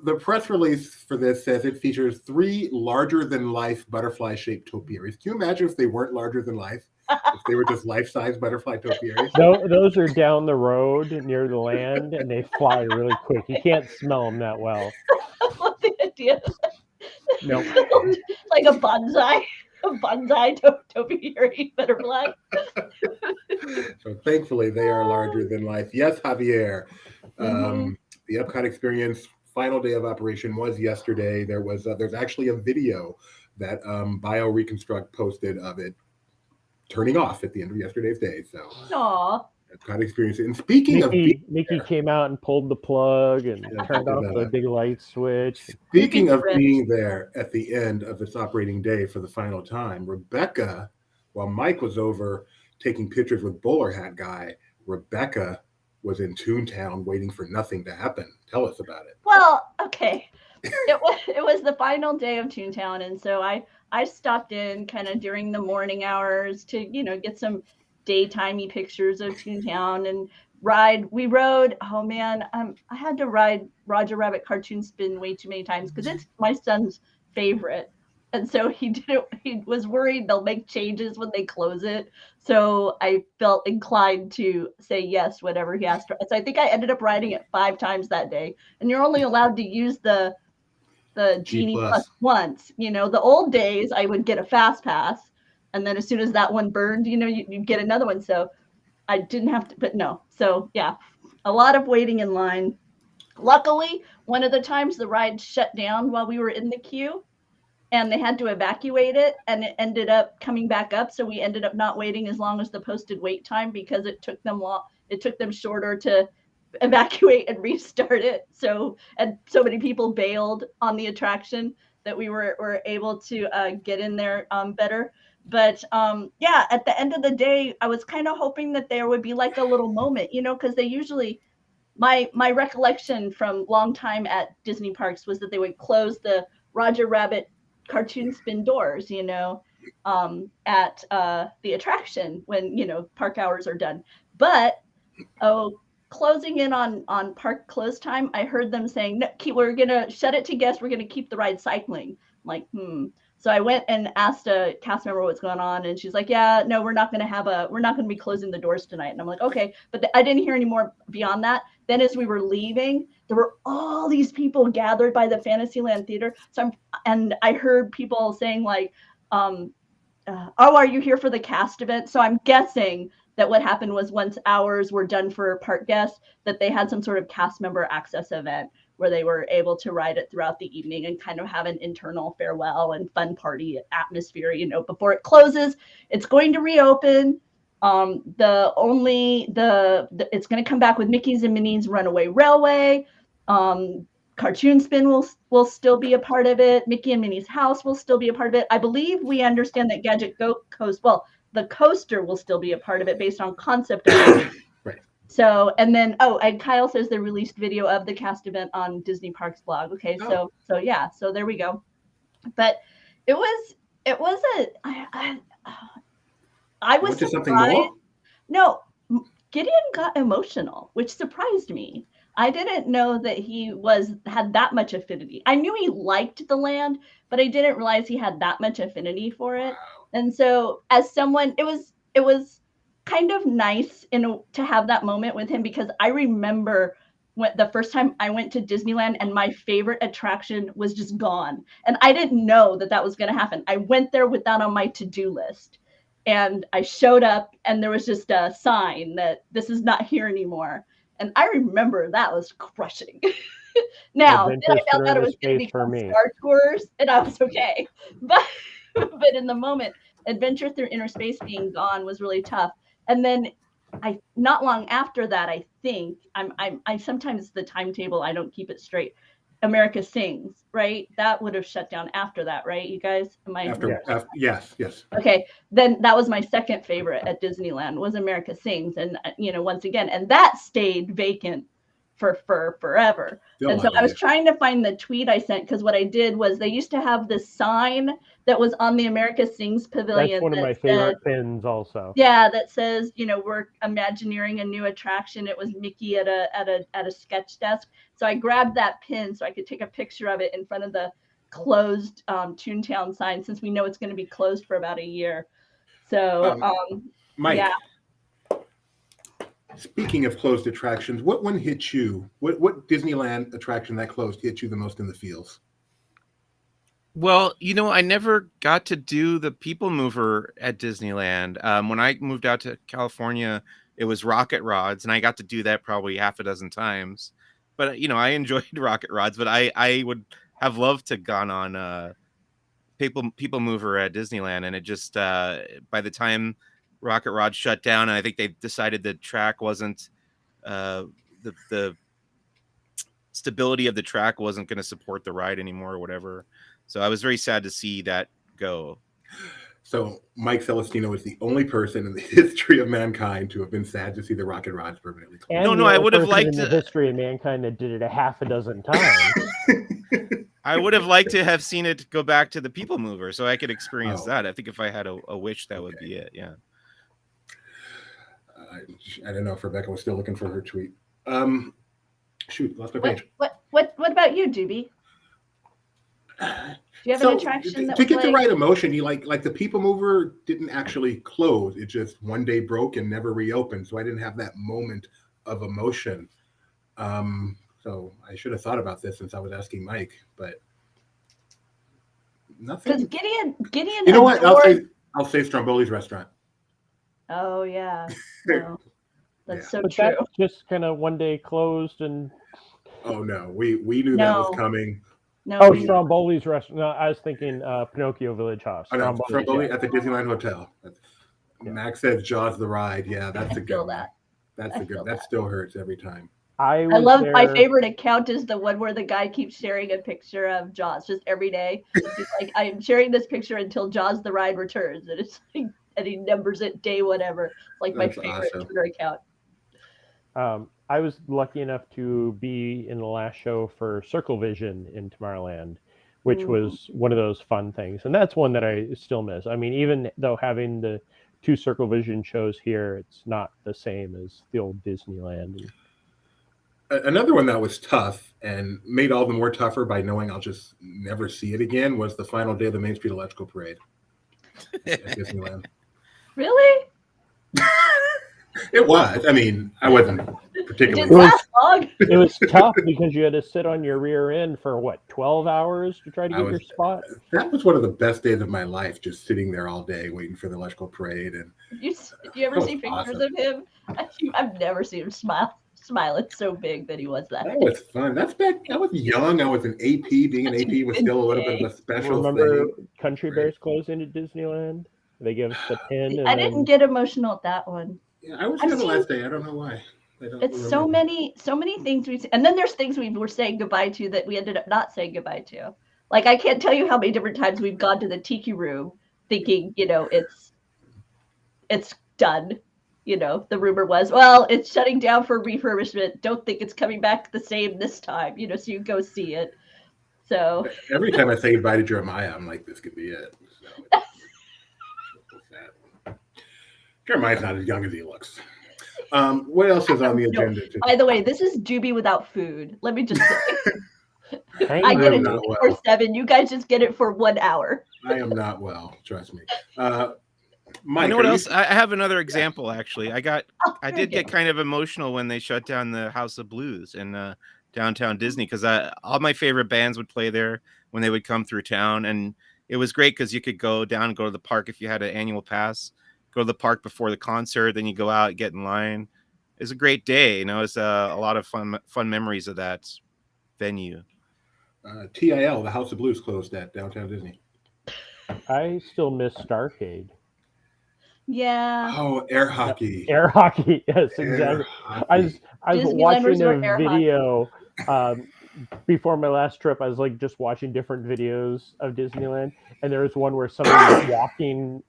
The press release for this says it features 3 larger-than-life butterfly-shaped topiaries. Can you imagine if they weren't larger than life? If they were just life-size butterfly topiaries? those are down the road near the land, and they fly really quick. You can't smell them that well. I love the idea. Nope. Like a bonsai topiary butterfly. So thankfully, they are larger than life. Yes, Javier. The Epcot experience final day of operation was yesterday. There's actually a video that BioReconstruct posted of it turning off at the end of yesterday's day. So Aww. Epcot experience. And speaking of Mickey came out and pulled the plug and turned off the big light switch. Speaking of being there at the end of its operating day for the final time, Rebecca, while Mike was over taking pictures with Bowler Hat Guy, Rebecca was in Toontown waiting for nothing to happen. Tell us about it. Well, okay. It was the final day of Toontown, and so I stopped in kind of during the morning hours to, get some daytimey pictures of Toontown and ride. We rode, oh man, I had to ride Roger Rabbit Cartoon Spin way too many times because it's my son's favorite. And so he was worried they'll make changes when they close it. So I felt inclined to say yes, whatever he asked for. So I think I ended up riding it 5 times that day. And you're only allowed to use the Genie Plus once. The old days I would get a fast pass. And then as soon as that one burned, you'd get another one. So I didn't have to, but no. So yeah, a lot of waiting in line. Luckily, one of the times the ride shut down while we were in the queue. and they had to evacuate it, and it ended up coming back up. So we ended up not waiting as long as the posted wait time because it took them shorter to evacuate and restart it. So many people bailed on the attraction that we were able to get in there better. But yeah, at the end of the day, I was kind of hoping that there would be like a little moment, because they usually, my recollection from long time at Disney parks was that they would close the Roger Rabbit cartoon spin doors, at the attraction when, park hours are done. But, closing in on park close time, I heard them saying, no, we're going to shut it to guests. We're going to keep the ride cycling. I'm like, So I went and asked a cast member what's going on, and she's like, yeah, no, we're not going to be closing the doors tonight. And I'm like, okay, but I didn't hear any more beyond that. Then as we were leaving, there were all these people gathered by the Fantasyland Theater. And I heard people saying like, oh, are you here for the cast event? So I'm guessing that what happened was once hours were done for park guests, that they had some sort of cast member access event where they were able to ride it throughout the evening and kind of have an internal farewell and fun party atmosphere, before it closes. It's going to reopen. It's going to come back with Mickey's and Minnie's Runaway Railway. Cartoon Spin will still be a part of it. Mickey and Minnie's House will still be a part of it. I believe we understand that Gadget Coast, the coaster will still be a part of it based on concept art. Right. So, and then, and Kyle says they released video of the cast event on Disney Parks blog. Okay, so yeah, so there we go. But it was I was surprised. Something more? No, Gideon got emotional, which surprised me. I didn't know that he had that much affinity. I knew he liked the land, but I didn't realize he had that much affinity for it. And so as someone, it was kind of nice to have that moment with him, because I remember when the first time I went to Disneyland and my favorite attraction was just gone. And I didn't know that was going to happen. I went there with that on my to-do list. And I showed up and there was just a sign that this is not here anymore. And I remember that was crushing. Now, then I found out it was going to become Star Tours, and I was okay. But in the moment, Adventure Through Inner Space being gone was really tough. And then not long after that, I think I sometimes the timetable, I don't keep it straight. America Sings, right? That would have shut down after that, right? You guys, Yes. Okay, then that was my second favorite at Disneyland was America Sings, and once again, and that stayed vacant for forever. And so I was trying to find the tweet I sent, because what I did was they used to have this sign that was on the America Sings pavilion. That's one of my favorite pins also. Yeah, that says, we're imagineering a new attraction. It was Mickey at a sketch desk. So I grabbed that pin so I could take a picture of it in front of the closed Toontown sign, since we know it's going to be closed for about a year. So Mike, yeah. Speaking of closed attractions, what one hit you? What Disneyland attraction that closed hit you the most in the feels? Well, I never got to do the People Mover at Disneyland. When I moved out to California, it was Rocket Rods, and I got to do that probably half a dozen times. But, I enjoyed Rocket Rods, but I would have loved to gone on People Mover at Disneyland, and it just, by the time Rocket Rod shut down, and I think they decided the track wasn't, the stability of the track wasn't going to support the ride anymore or whatever. So I was very sad to see that go. So Mike Celestino is the only person in the history of mankind to have been sad to see the Rocket Rods permanently closed. No, I would have liked in the history of mankind that did it a half a dozen times. I would have liked to have seen it go back to the People Mover so I could experience that. I think if I had a wish, that would be it. Yeah. I don't know if Rebecca was still looking for her tweet. Shoot, lost my page. What about you, Doobie? Do you have an attraction that to get the right emotion? You like the People Mover didn't actually close; it just one day broke and never reopened. So I didn't have that moment of emotion. So I should have thought about this since I was asking Mike, but nothing. Because Gideon. You know what? I'll say Stromboli's restaurant. Oh yeah, no, that's so but true. That just kind of one day closed, and oh no, we knew that was coming No. Oh, Stromboli's restaurant. No, I was thinking Pinocchio Village House. Oh, no, Stromboli yeah. at the Disneyland Hotel. Yeah. Max says Jaws the ride. Yeah, that's a good feel one. that. That's I a good. feel That that. still hurts every time. I I love there... my favorite account is the one where the guy keeps sharing a picture of Jaws just every day. He's like, I'm sharing this picture until Jaws the ride returns, and it's like, and he numbers it day whatever. It's like That's my favorite awesome. Twitter account. I was lucky enough to be in the last show for Circle Vision in Tomorrowland, which was one of those fun things, and that's one that I still miss. I mean, even though having the 2 Circle Vision shows here, it's not the same as the old Disneyland. Another one that was tough and made all the more tougher by knowing I'll just never see it again was the final day of the Main Street Electrical Parade at Disneyland. Really? It was. I mean, I wasn't It particularly. didn't last long. It was tough because you had to sit on your rear end for what, 12 hours to try to get your spot. That was one of the best days of my life, just sitting there all day waiting for the electrical parade. And Did you ever see pictures of him? I've never seen him smile. It's so big that he was that. That was fun. That's back. I was young. I was an AP. Being an AP was still a little bit of a special Remember thing. Country Bears closing at Disneyland? They gave us the pin. And I didn't get emotional at that one. Yeah, I was there the last day. I don't know why. It's so many things we see. And then there's things we were saying goodbye to that we ended up not saying goodbye to. Like, I can't tell you how many different times we've gone to the Tiki Room thinking, it's done. The rumor was, well, it's shutting down for refurbishment. Don't think it's coming back the same this time, so you go see it. So every time I say goodbye to Jeremiah, I'm like, this could be it. So Jeremiah's not as young as he looks. What else is on the agenda today? By the way, this is Doobie without food. Let me just say. I get it 24/7. You guys just get it for 1 hour. I am not well, trust me. Mike, you know what else? I have another example, actually. I did get kind of emotional when they shut down the House of Blues in downtown Disney, because all my favorite bands would play there when they would come through town. And it was great because you could go down and go to the park if you had an annual pass, go to the park before the concert, then you go out, get in line. It was a great day. It's a lot of fun memories of that venue. TIL, the House of Blues closed at downtown Disney. I still miss Starcade. Yeah. Oh, air hockey. Air hockey, yes, exactly. I was watching a video before my last trip. I was like just watching different videos of Disneyland, and there was one where somebody was walking.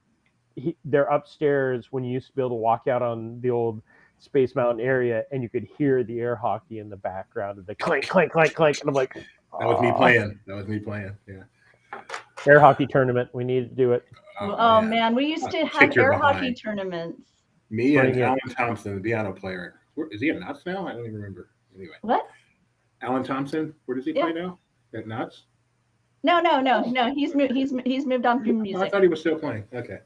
They're upstairs when you used to be able to walk out on the old Space Mountain area, and you could hear the air hockey in the background of the clank, clank, clank, clank. And I'm like, that was me playing. Yeah. Air hockey tournament. We need to do it. Oh man, we used to have air hockey tournaments. Me and Alan Thompson, the piano player. Is he at Knott's now? I don't even remember. Anyway. What? Alan Thompson. Where does he play now? At Knott's? No. He's moved on from music. I thought he was still playing. Okay.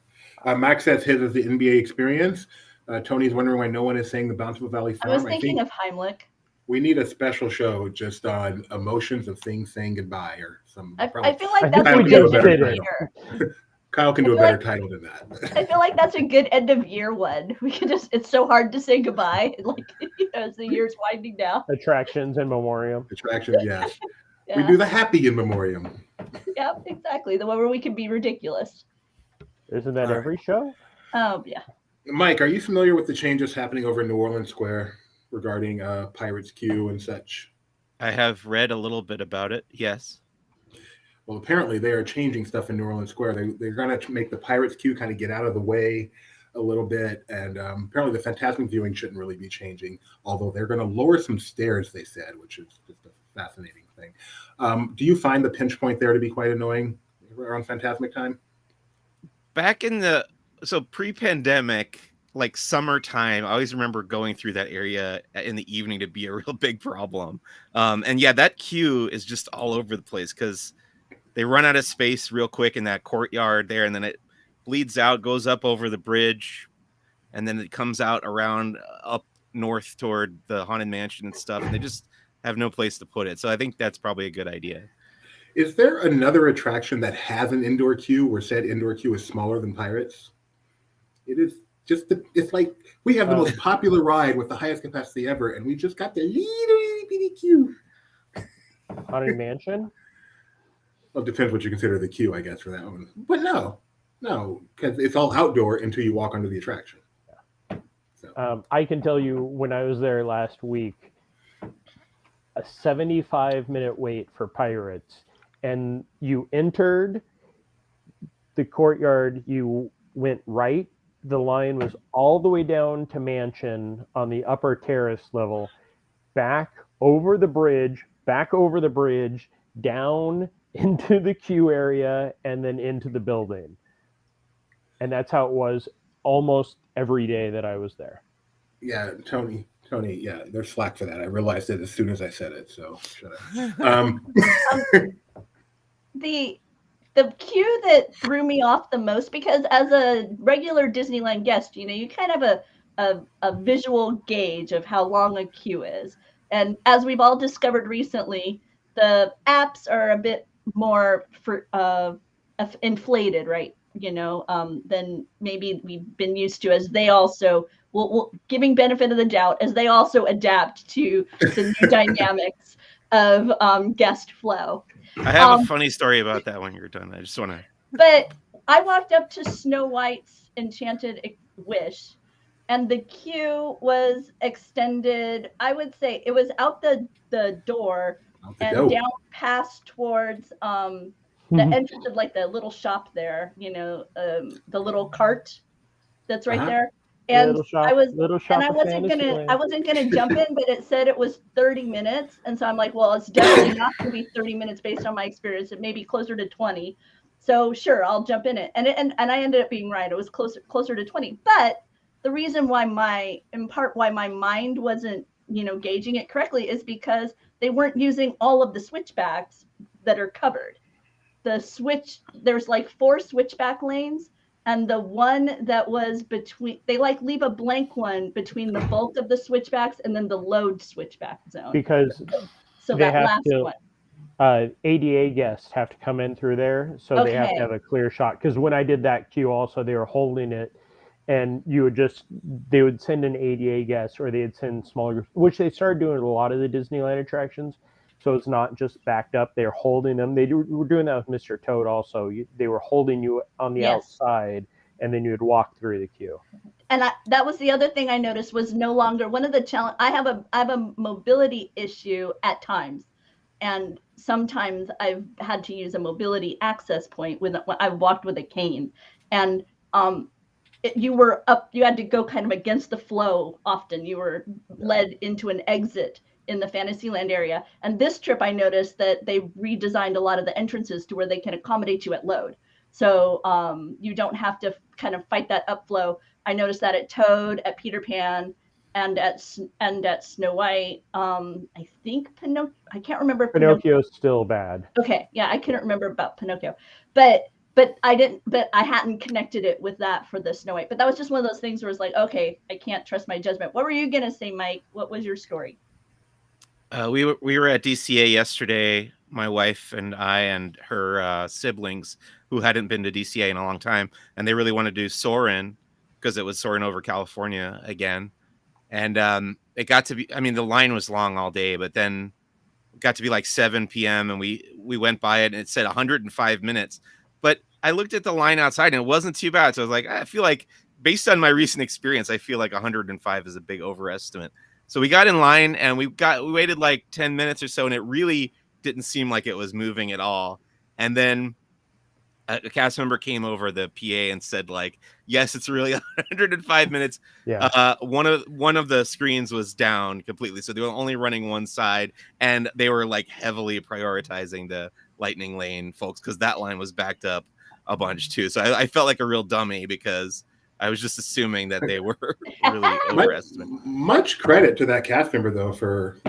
Max says his is the NBA experience. Tony's wondering why no one is saying the Bountiful Valley Farm. I was thinking of Heimlich. We need a special show just on emotions of things saying goodbye or some. I feel like that's a good end of year. Kyle can do a better title than that. I feel like that's a good end of year one. We can it's so hard to say goodbye. Like, as the year's winding down. Attractions in memoriam. Attractions, yes. Yeah. We do the happy in memoriam. Yep, exactly. The one where we can be ridiculous. Isn't that every show? Oh, yeah. Mike, are you familiar with the changes happening over in New Orleans Square regarding Pirates Queue and such? I have read a little bit about it, yes. Well, apparently they are changing stuff in New Orleans Square. They're going to make the Pirates Queue kind of get out of the way a little bit. And apparently the Fantasmic viewing shouldn't really be changing, although they're going to lower some stairs, they said, which is just a fascinating thing. Do you find the pinch point there to be quite annoying around Fantasmic time? Back in pre-pandemic, like summertime, I always remember going through that area in the evening to be a real big problem. And yeah, that queue is just all over the place because they run out of space real quick in that courtyard there, and then it bleeds out, goes up over the bridge, and then it comes out around up north toward the Haunted Mansion and stuff, and they just have no place to put it. So I think that's probably a good idea. Is there another attraction that has an indoor queue where said indoor queue is smaller than Pirates? It is just, it's like we have the most popular ride with the highest capacity ever, and we just got the little bitty queue. Haunted Mansion? Well, it depends what you consider the queue, I guess, for that one. But no, because it's all outdoor until you walk onto the attraction. So. I can tell you when I was there last week, a 75-minute wait for Pirates, and you entered the courtyard, you went right, the line was all the way down to Mansion on the upper terrace level, back over the bridge, down into the queue area, and then into the building. And that's how it was almost every day that I was there. Yeah, Tony, yeah, there's slack for that. I realized it as soon as I said it, so shut up. The cue that threw me off the most, because as a regular Disneyland guest, you kind of have a visual gauge of how long a queue is. And as we've all discovered recently, the apps are a bit more inflated, right? Than maybe we've been used to, as they also will giving benefit of the doubt, as they also adapt to the new dynamics of guest flow. I have a funny story about that when you're done. I just want to. But I walked up to Snow White's Enchanted Wish, and the queue was extended. I would say it was out the door and down past towards the entrance of like the little shop there. The little cart that's right there. And I wasn't gonna jump in, but it said it was 30 minutes, and so I'm like, well, it's definitely not gonna be 30 minutes based on my experience. It may be closer to 20. So sure, I'll jump in it, and I ended up being right. It was closer to 20. But the reason why my mind wasn't gauging it correctly is because they weren't using all of the switchbacks that are covered. There's like 4 switchback lanes. And the one that was between, they leave a blank one between the bulk of the switchbacks and then the load switchback zone. Because so that last one. ADA guests have to come in through there, so they have to have a clear shot. Because when I did that queue, also they were holding it, and they would send an ADA guest, or they'd send smaller groups, which they started doing at a lot of the Disneyland attractions. So it's not just backed up; they're holding them. They were doing that with Mr. Toad also. They were holding you on the outside, and then you would walk through the queue. And that was the other thing I noticed was no longer one of the challenge. I have a mobility issue at times, and sometimes I've had to use a mobility access point when I've walked with a cane, and you had to go kind of against the flow. Often you were led into an exit in the Fantasyland area. And this trip, I noticed that they redesigned a lot of the entrances to where they can accommodate you at load. So you don't have to kind of fight that upflow. I noticed that at Toad, at Peter Pan, and at Snow White. I think I can't remember. Pinocchio's still bad. Okay, yeah, I couldn't remember about Pinocchio, but I hadn't connected it with that for the Snow White. But that was just one of those things where it's like, okay, I can't trust my judgment. What were you gonna say, Mike? What was your story? We were at DCA yesterday, my wife and I and her siblings, who hadn't been to DCA in a long time, and they really wanted to do Soarin' because it was Soarin' over California again. And it got to be, the line was long all day, but then it got to be like 7 p.m. and we went by it and it said 105 minutes. But I looked at the line outside and it wasn't too bad. So I was like, I feel like based on my recent experience, I feel like 105 is a big overestimate. So we got in line and we waited like 10 minutes or so, and it really didn't seem like it was moving at all. And then a cast member came over the PA and said, like, yes, it's really 105 minutes. Yeah. One of the screens was down completely, so they were only running one side, and they were like heavily prioritizing the Lightning Lane folks because that line was backed up a bunch too. So I felt like a real dummy because I was just assuming that they were really overestimating. Much credit to that cast member, though, for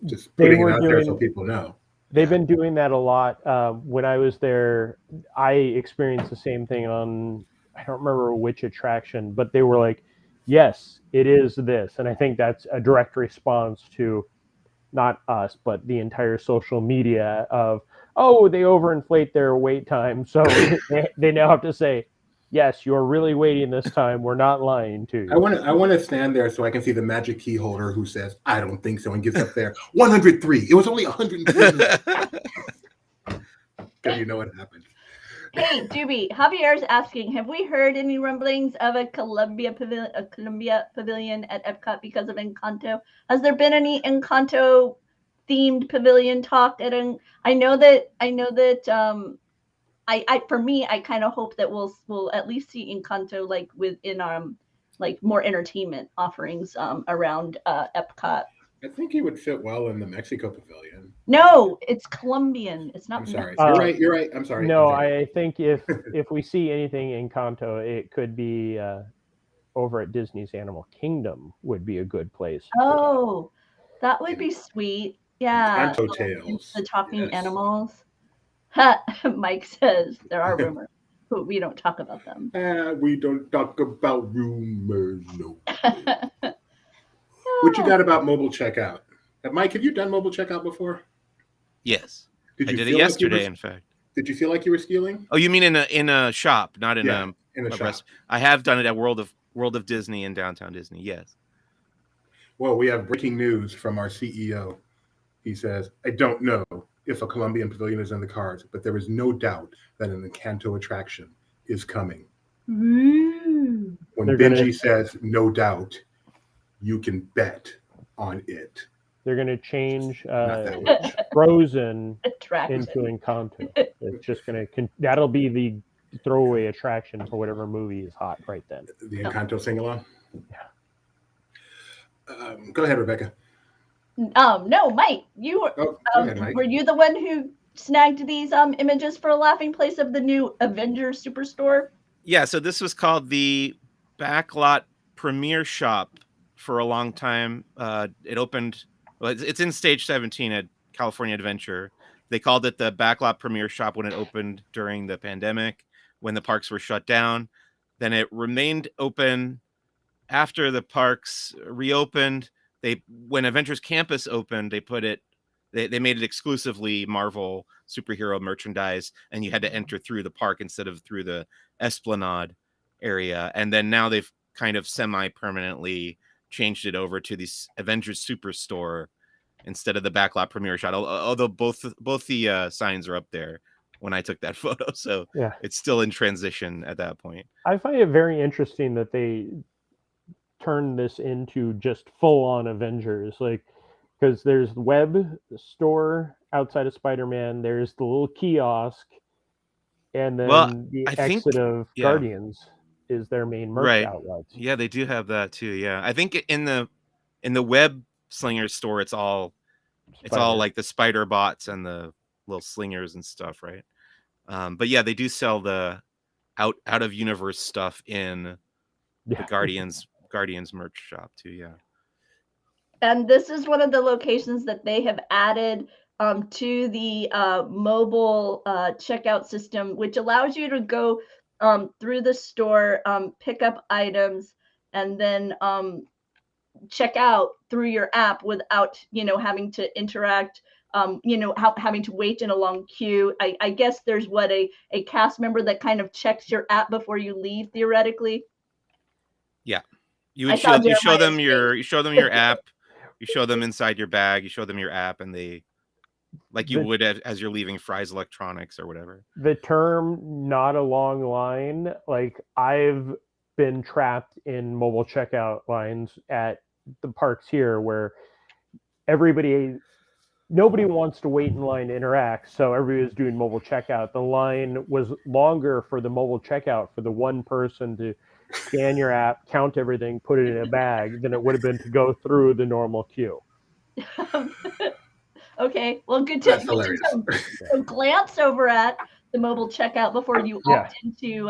just putting it out there so people know. They've been doing that a lot. When I was there, I experienced the same thing on, I don't remember which attraction, but they were like, yes, it is this. And I think that's a direct response to not us, but the entire social media of, oh, they overinflate their wait time. So they now have to say, yes, you're really waiting this time. We're not lying to you. I want to stand there so I can see the magic key holder who says, I don't think so, and gets up there. 103. It was only 103. because you know what happened. Hey, Doobie, Javier's asking, have we heard any rumblings of a Columbia pavilion at Epcot because of Encanto? Has there been any Encanto themed pavilion talk at I know that I for me, I kind of hope that we'll at least see Encanto like within like more entertainment offerings around Epcot. I think he would fit well in the Mexico pavilion. No, it's Colombian. It's not. I'm sorry. Mexican. You're right. I'm sorry. No, I'm sorry. I think if we see anything in Kanto, it could be over at Disney's Animal Kingdom would be a good place. Oh, that would be sweet. Yeah. Encanto Tales. The talking Yes. animals. Mike says there are rumors, but we don't talk about them. We don't talk about rumors, no. What you got about mobile checkout? Mike, have you done mobile checkout before? Yes. Did I you did feel it like yesterday, in fact. Did you feel like you were stealing? Oh, you mean in a shop, not in a shop. rest. I have done it at World of Disney in downtown Disney. Yes. Well, we have breaking news from our CEO. He says, I don't know if a Colombian pavilion is in the cards, but there is no doubt that an Encanto attraction is coming. Ooh. When They're Benji says no doubt, you can bet on it. They're going to change Not that much. Frozen Attraction. into Encanto. It's just going to that'll be the throwaway attraction for whatever movie is hot right then. The Encanto sing-along? Yeah. Go ahead, Rebecca. No, Mike, you were. Oh, go ahead, Mike. Were you the one who snagged these images for a laughing place of the new Avengers Superstore? Yeah. So this was called the Backlot Premiere Shop for a long time. It opened. Well, it's in Stage 17 at California Adventure. They called it the Backlot Premiere Shop when it opened during the pandemic, when the parks were shut down. Then it remained open after the parks reopened. When Adventures Campus opened, they made it exclusively Marvel superhero merchandise, and you had to enter through the park instead of through the Esplanade area. And then now they've kind of semi-permanently changed it over to this Avengers Superstore instead of the Backlot Premiere Shot. Although both the signs are up there when I took that photo, so Yeah. it's still in transition at that point. I find it very interesting that they turned this into just full-on Avengers, like, because there's the web store outside of Spider-Man, there's the little kiosk, and then the exit of Guardians is their main merch outlet. Yeah, they do have that too. Yeah, I think in the web slinger store, it's all like the spider bots and the little slingers and stuff, right? But yeah, they do sell the out of universe stuff in the Guardians merch shop too. Yeah. And this is one of the locations that they have added to the mobile checkout system, which allows you to go through the store, pick up items, and then check out through your app without, having to interact, having to wait in a long queue. I guess there's a cast member that kind of checks your app before you leave, theoretically. Yeah. You show them your app, you show them inside your bag, you show them your app, and they, like you would as you're leaving Fry's Electronics or whatever. The term "not a long line," like I've been trapped in mobile checkout lines at the parks here where nobody wants to wait in line to interact, so everybody was doing mobile checkout. The line was longer for the mobile checkout for the one person to scan your app, count everything, put it in a bag, than it would have been to go through the normal queue. Okay, well, good to glance over at the mobile checkout before you opt into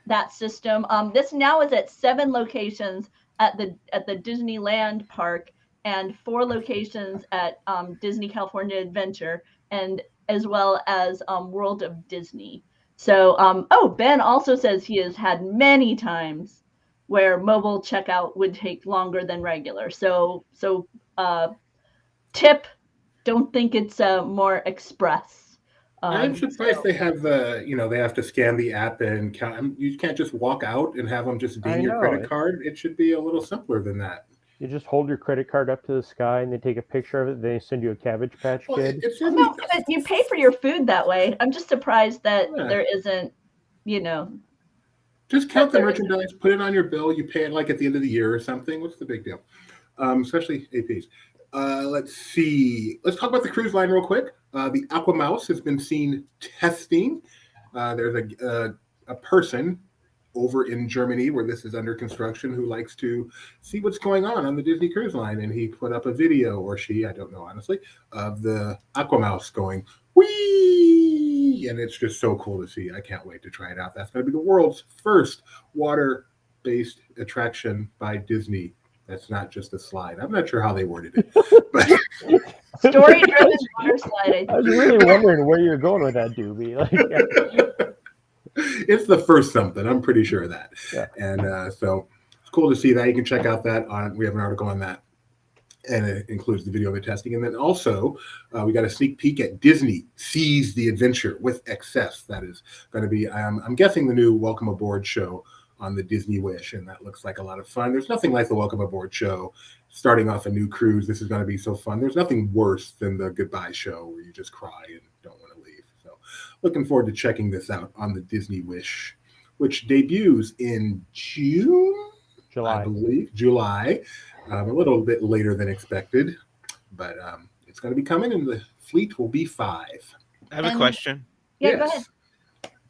that system. This now is at 7 locations at the Disneyland Park and 4 locations at Disney California Adventure, and as well as World of Disney. So, Ben also says he has had many times where mobile checkout would take longer than regular. So tip, don't think it's more express. I'm surprised they have they have to scan the app and count. You can't just walk out and have them just ding your credit card. It should be a little simpler than that. You just hold your credit card up to the sky and they take a picture of it. They send you a Cabbage Patch Well, Kid. it's No, but you pay for your food that way. I'm just surprised that Yeah. there isn't, you know. Just count the There isn't. merchandise, put it on your bill. You pay it like at the end of the year or something. What's the big deal? Especially APs. Let's see. Let's talk about the cruise line real quick. The Aqua Mouse has been seen testing. There's a person over in Germany where this is under construction who likes to see what's going on the Disney Cruise Line, and he put up a video, or she, I don't know honestly, of the Aqua Mouse going whee, and it's just so cool to see. I can't wait to try it out. That's going to be the world's first water-based attraction by Disney. That's not just a slide. I'm not sure how they worded it, but Story-driven water slide. I was really wondering where you're going with that, Doobie. Like, it's the first something. I'm pretty sure of that. Yeah. And so it's cool to see that. You can check out that we have an article on that, and it includes the video of the testing. And then also we got a sneak peek at Disney Seize the Adventure with Excess. That is going to be, I'm guessing, the new Welcome Aboard show on the Disney Wish, and that looks like a lot of fun. There's nothing like the Welcome Aboard show. Starting off a new cruise, this is going to be so fun. There's nothing worse than the goodbye show where you just cry and don't want to leave. So looking forward to checking this out on the Disney Wish, which debuts in June, July. I believe. July, a little bit later than expected, but it's going to be coming, and the fleet will be 5. I have a question. Yeah, go ahead.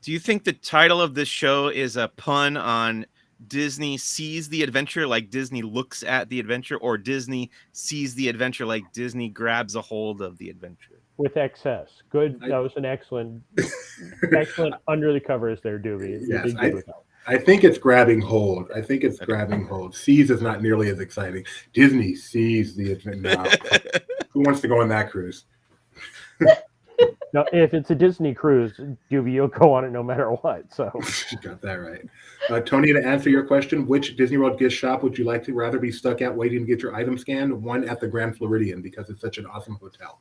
Do you think the title of this show is a pun on Disney Sees the Adventure, like Disney looks at the adventure, or Disney Sees the Adventure, like Disney grabs a hold of the adventure? With Excess. Good. That was an excellent under the covers there, Doobie. You Yes, did good with that. I think it's grabbing hold. Grabbing hold. Seize is not nearly as exciting. Disney sees the adventure. No. Who wants to go on that cruise? Now, if it's a Disney cruise, Doobie, you'll go on it no matter what. So You got that right. Tony, to answer your question, which Disney World gift shop would you like to rather be stuck at waiting to get your item scanned? One at the Grand Floridian, because it's such an awesome hotel.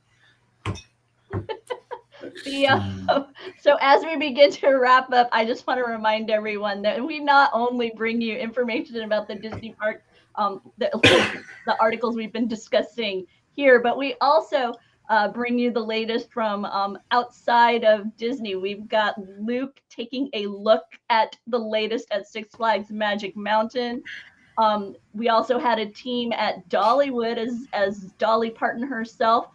So as we begin to wrap up, I just want to remind everyone that we not only bring you information about the Disney park, the articles we've been discussing here, but we also bring you the latest from outside of Disney. We've got Luke taking a look at the latest at Six Flags Magic Mountain. We also had a team at Dollywood, as Dolly Parton herself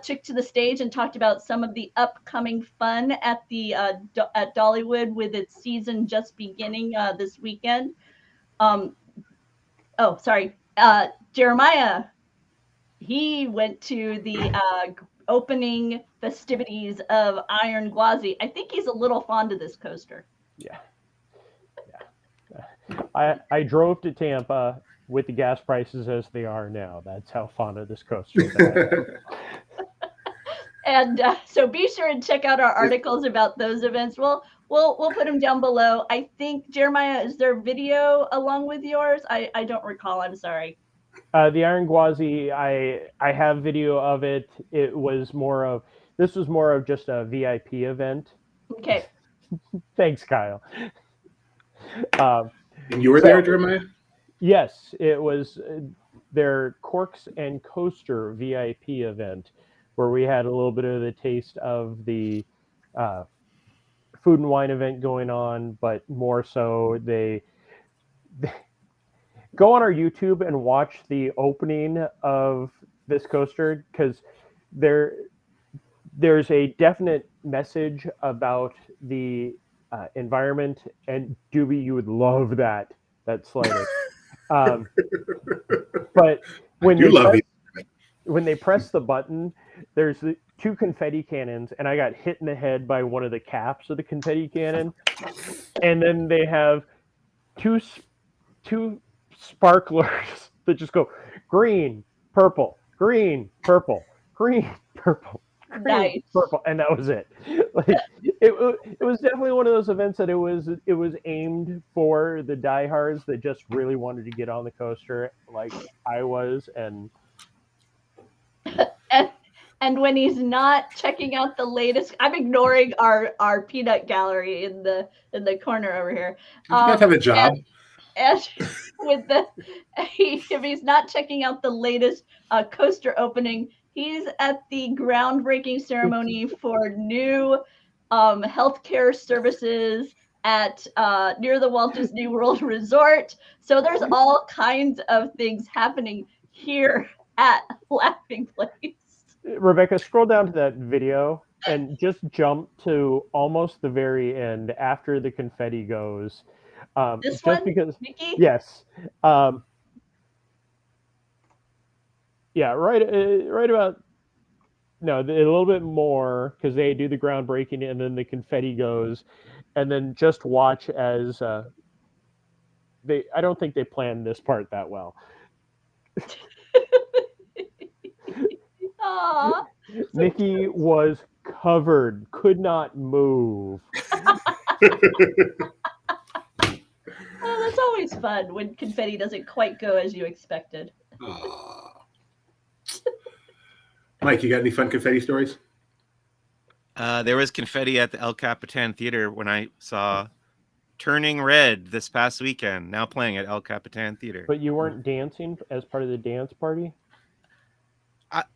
took to the stage and talked about some of the upcoming fun at the at Dollywood, with its season just beginning this weekend. Jeremiah, he went to the opening festivities of Iron Gwazi. I think he's a little fond of this coaster. yeah. I drove to Tampa with the gas prices as they are now. That's how fond of this coaster I am. And so be sure and check out our articles about those events. We'll put them down below. I think, Jeremiah, is there video along with yours? I don't recall. I'm sorry. The Iron Gwazi, I have video of it. This was more of just a VIP event. Okay. Thanks, Kyle. And you were there, Jeremiah? Yes, it was their Corks and Coaster VIP event, where we had a little bit of the taste of the food and wine event going on, but more so they go on our YouTube and watch the opening of this coaster, because there's a definite message about the environment, and Doobie, you would love that slider. But when they press the button, there's the 2 confetti cannons, and I got hit in the head by one of the caps of the confetti cannon, and then they have two sparklers that just go green, purple, green, purple, green, purple, green, Nice. purple, and that was it. Like, it was definitely one of those events that it was aimed for the diehards that just really wanted to get on the coaster, like I was, and And when he's not checking out the latest, I'm ignoring our peanut gallery in the corner over here. You guys have a job. And with if he's not checking out the latest coaster opening, he's at the groundbreaking ceremony for new healthcare services at near the Walt Disney World Resort. So there's all kinds of things happening here at Laughing Place. Rebecca, scroll down to that video and just jump to almost the very end after the confetti goes. This just one, because, Mickey? yes. Yeah, right about, no, a little bit more, because they do the groundbreaking and then the confetti goes, and then just watch as I don't think they planned this part that well. Aww. Mickey was covered, could not move. Oh, that's always fun when confetti doesn't quite go as you expected. Mike, you got any fun confetti stories? There was confetti at the El Capitan Theater when I saw Turning Red this past weekend, now playing at El Capitan Theater. But you weren't dancing as part of the dance party?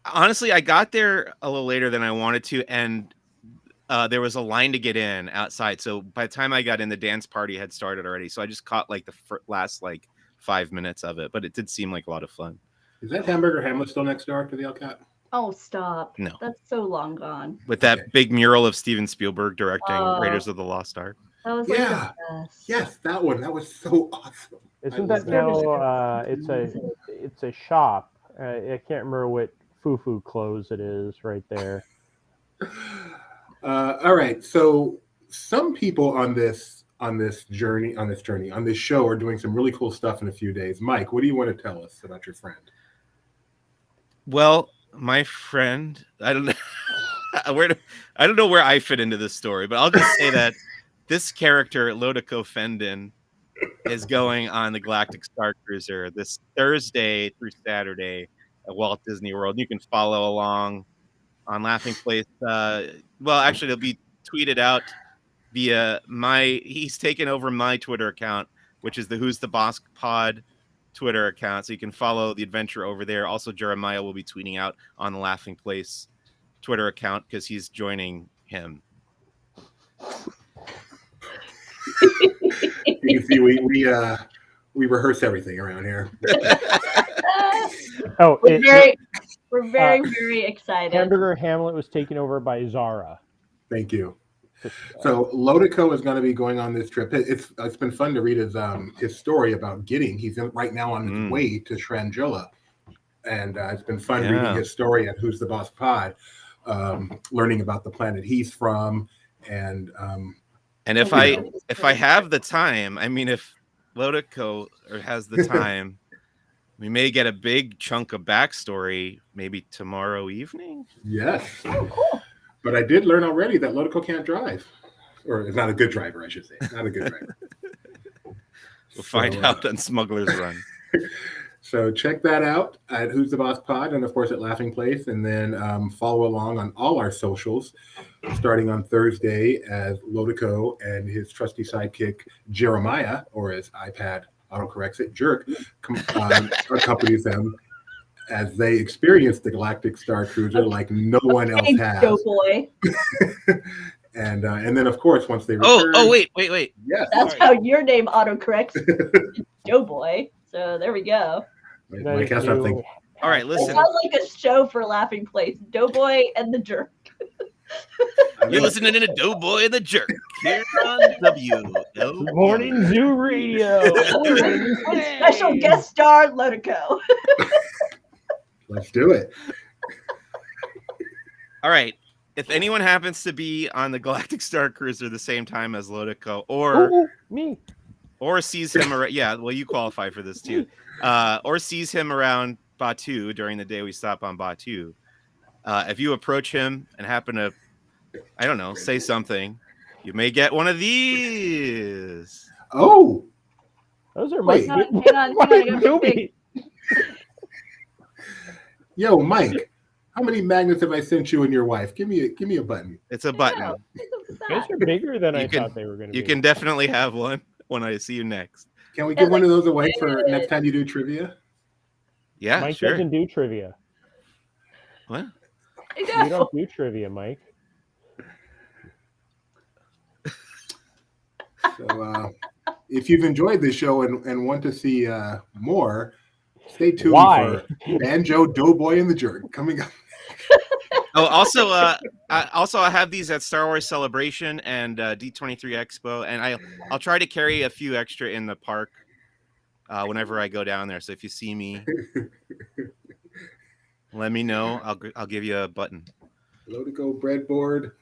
Honestly, I got there a little later than I wanted to, and there was a line to get in outside. So by the time I got in, the dance party had started already. So I just caught like the last 5 minutes of it, but it did seem like a lot of fun. Is that Hamburger Hamlet still next door to the El Cap? Oh, stop. No. That's so long gone. With that big mural of Steven Spielberg directing Raiders of the Lost Ark. That was like Yeah. the best. Yes, that one. That was so awesome. Isn't that now? It's a shop. I can't remember what foo-foo clothes it is right there. All right. So some people on this show are doing some really cool stuff in a few days. Mike, what do you want to tell us about your friend? Well, my friend, I don't know I don't know where I fit into this story, but I'll just say that this character, Lodico Fendon, is going on the Galactic Starcruiser this Thursday through Saturday at Walt Disney World. You can follow along on Laughing Place. Well, actually, it'll be tweeted out via he's taken over my Twitter account, which is the Who's the Boss Pod Twitter account. So you can follow the adventure over there. Also, Jeremiah will be tweeting out on the Laughing Place Twitter account because he's joining him. You can see we rehearse everything around here. We're very excited. Hamburger Hamlet was taken over by Zara. Thank you. So Lodico is going to be going on this trip. It's been fun to read his story about getting. He's right now on his way to Shrangilla, and it's been fun reading his story at Who's the Boss Pod, learning about the planet he's from, and if I have the time, I mean, if Lodico has the time, we may get a big chunk of backstory maybe tomorrow evening. Yes. Oh, cool. But I did learn already that Lodico can't drive, or is not a good driver, I should say. Not a good driver. We'll find out on Smuggler's Run. So check that out at Who's the Boss Pod, and of course at Laughing Place, and then follow along on all our socials, starting on Thursday as Lodico and his trusty sidekick Jeremiah, or as iPad autocorrects it, Jerk, accompanies them as they experience the Galactic Starcruiser like no one else has. Go boy. And then of course once they return. Oh wait. Yes. That's how your name autocorrects. Joe Boy. So there we go. Mike has something. All right, It listen. sounds like a show for Laughing Place. Doughboy and the Jerk. You're listening to Doughboy and the Jerk here on WL Morning Zoo Radio. With special guest star Lodico. Let's do it. All right. If anyone happens to be on the Galactic Starcruiser the same time as Lodico, or me, or sees him around, you qualify for this too. Or sees him around Batuu during the day we stop on Batuu. If you approach him and happen to, I don't know, say something, you may get one of these. Oh, those are Wait. my. Hang on, I gotta pick. Yo, Mike, how many magnets have I sent you and your wife? Give me a button. It's a button. It's a Those fact. are bigger than I You can- thought they were going to be. You can definitely have one when I see you next. Can we give one of those away for good. next time you do trivia? Yeah, Mike sure. doesn't do trivia. What? You don't do trivia, Mike. So if you've enjoyed this show and want to see more, stay tuned Why? for Banjo, Doughboy, and the Jerk coming up. Oh, also, I have these at Star Wars Celebration and D23 Expo, and I'll try to carry a few extra in the park whenever I go down there. So if you see me, let me know. I'll give you a button. Lotico breadboard.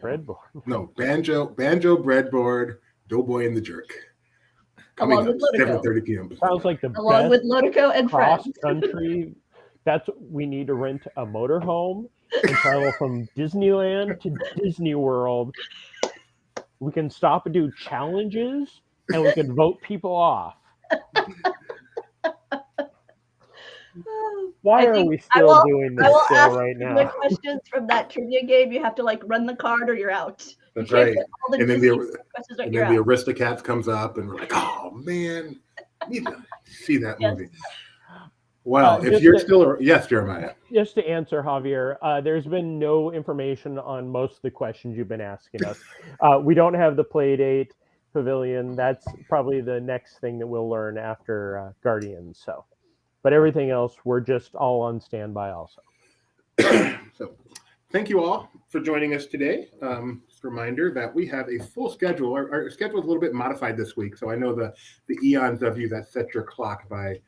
Breadboard. No, Banjo breadboard, Doughboy, and the Jerk. Coming Along up with Lotico. 7:30 p.m. Sounds like the Along best with Lotico and cross friends. country. That's we need to rent a motorhome and travel from Disneyland to Disney World. We can stop and do challenges, and we can vote people off. Why are we still doing this I will show ask right the now? questions from that trivia game. You have to like run the card or you're out. That's You can't right. get all the And then Disney the questions right, and you're then the out. Aristocats comes up, and we're like, oh man, I need to see that Yes. movie. Well, if just you're to- still yes, Jeremiah. Just to answer, Javier, there's been no information on most of the questions you've been asking us. We don't have the Playdate Pavilion. That's probably the next thing that we'll learn after Guardians. So, but everything else, we're just all on standby also. So, thank you all for joining us today. Just a reminder that we have a full schedule. Our schedule is a little bit modified this week, so I know the eons of you that set your clock by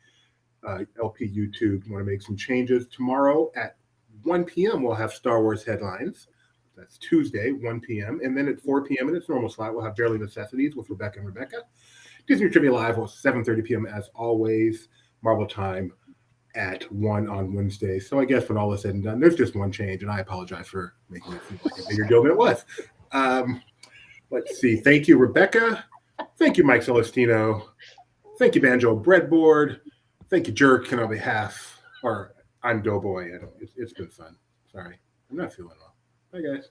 LP YouTube want to make some changes. Tomorrow at 1 p.m. we'll have Star Wars headlines. That's Tuesday, 1 p.m. And then at 4 p.m. in its normal slot, we'll have Barely Necessities with Rebecca and Rebecca. Disney Trivia Live will 7:30 p.m. as always. Marvel Time at 1 on Wednesday. So I guess when all is said and done, there's just one change, and I apologize for making it seem like a bigger deal than it was. Let's see. Thank you, Rebecca. Thank you, Mike Celestino. Thank you, Banjo Breadboard. Thank you, Jerk. And on behalf, or I'm Doughboy. It's been fun. Sorry. I'm not feeling well. Bye, guys.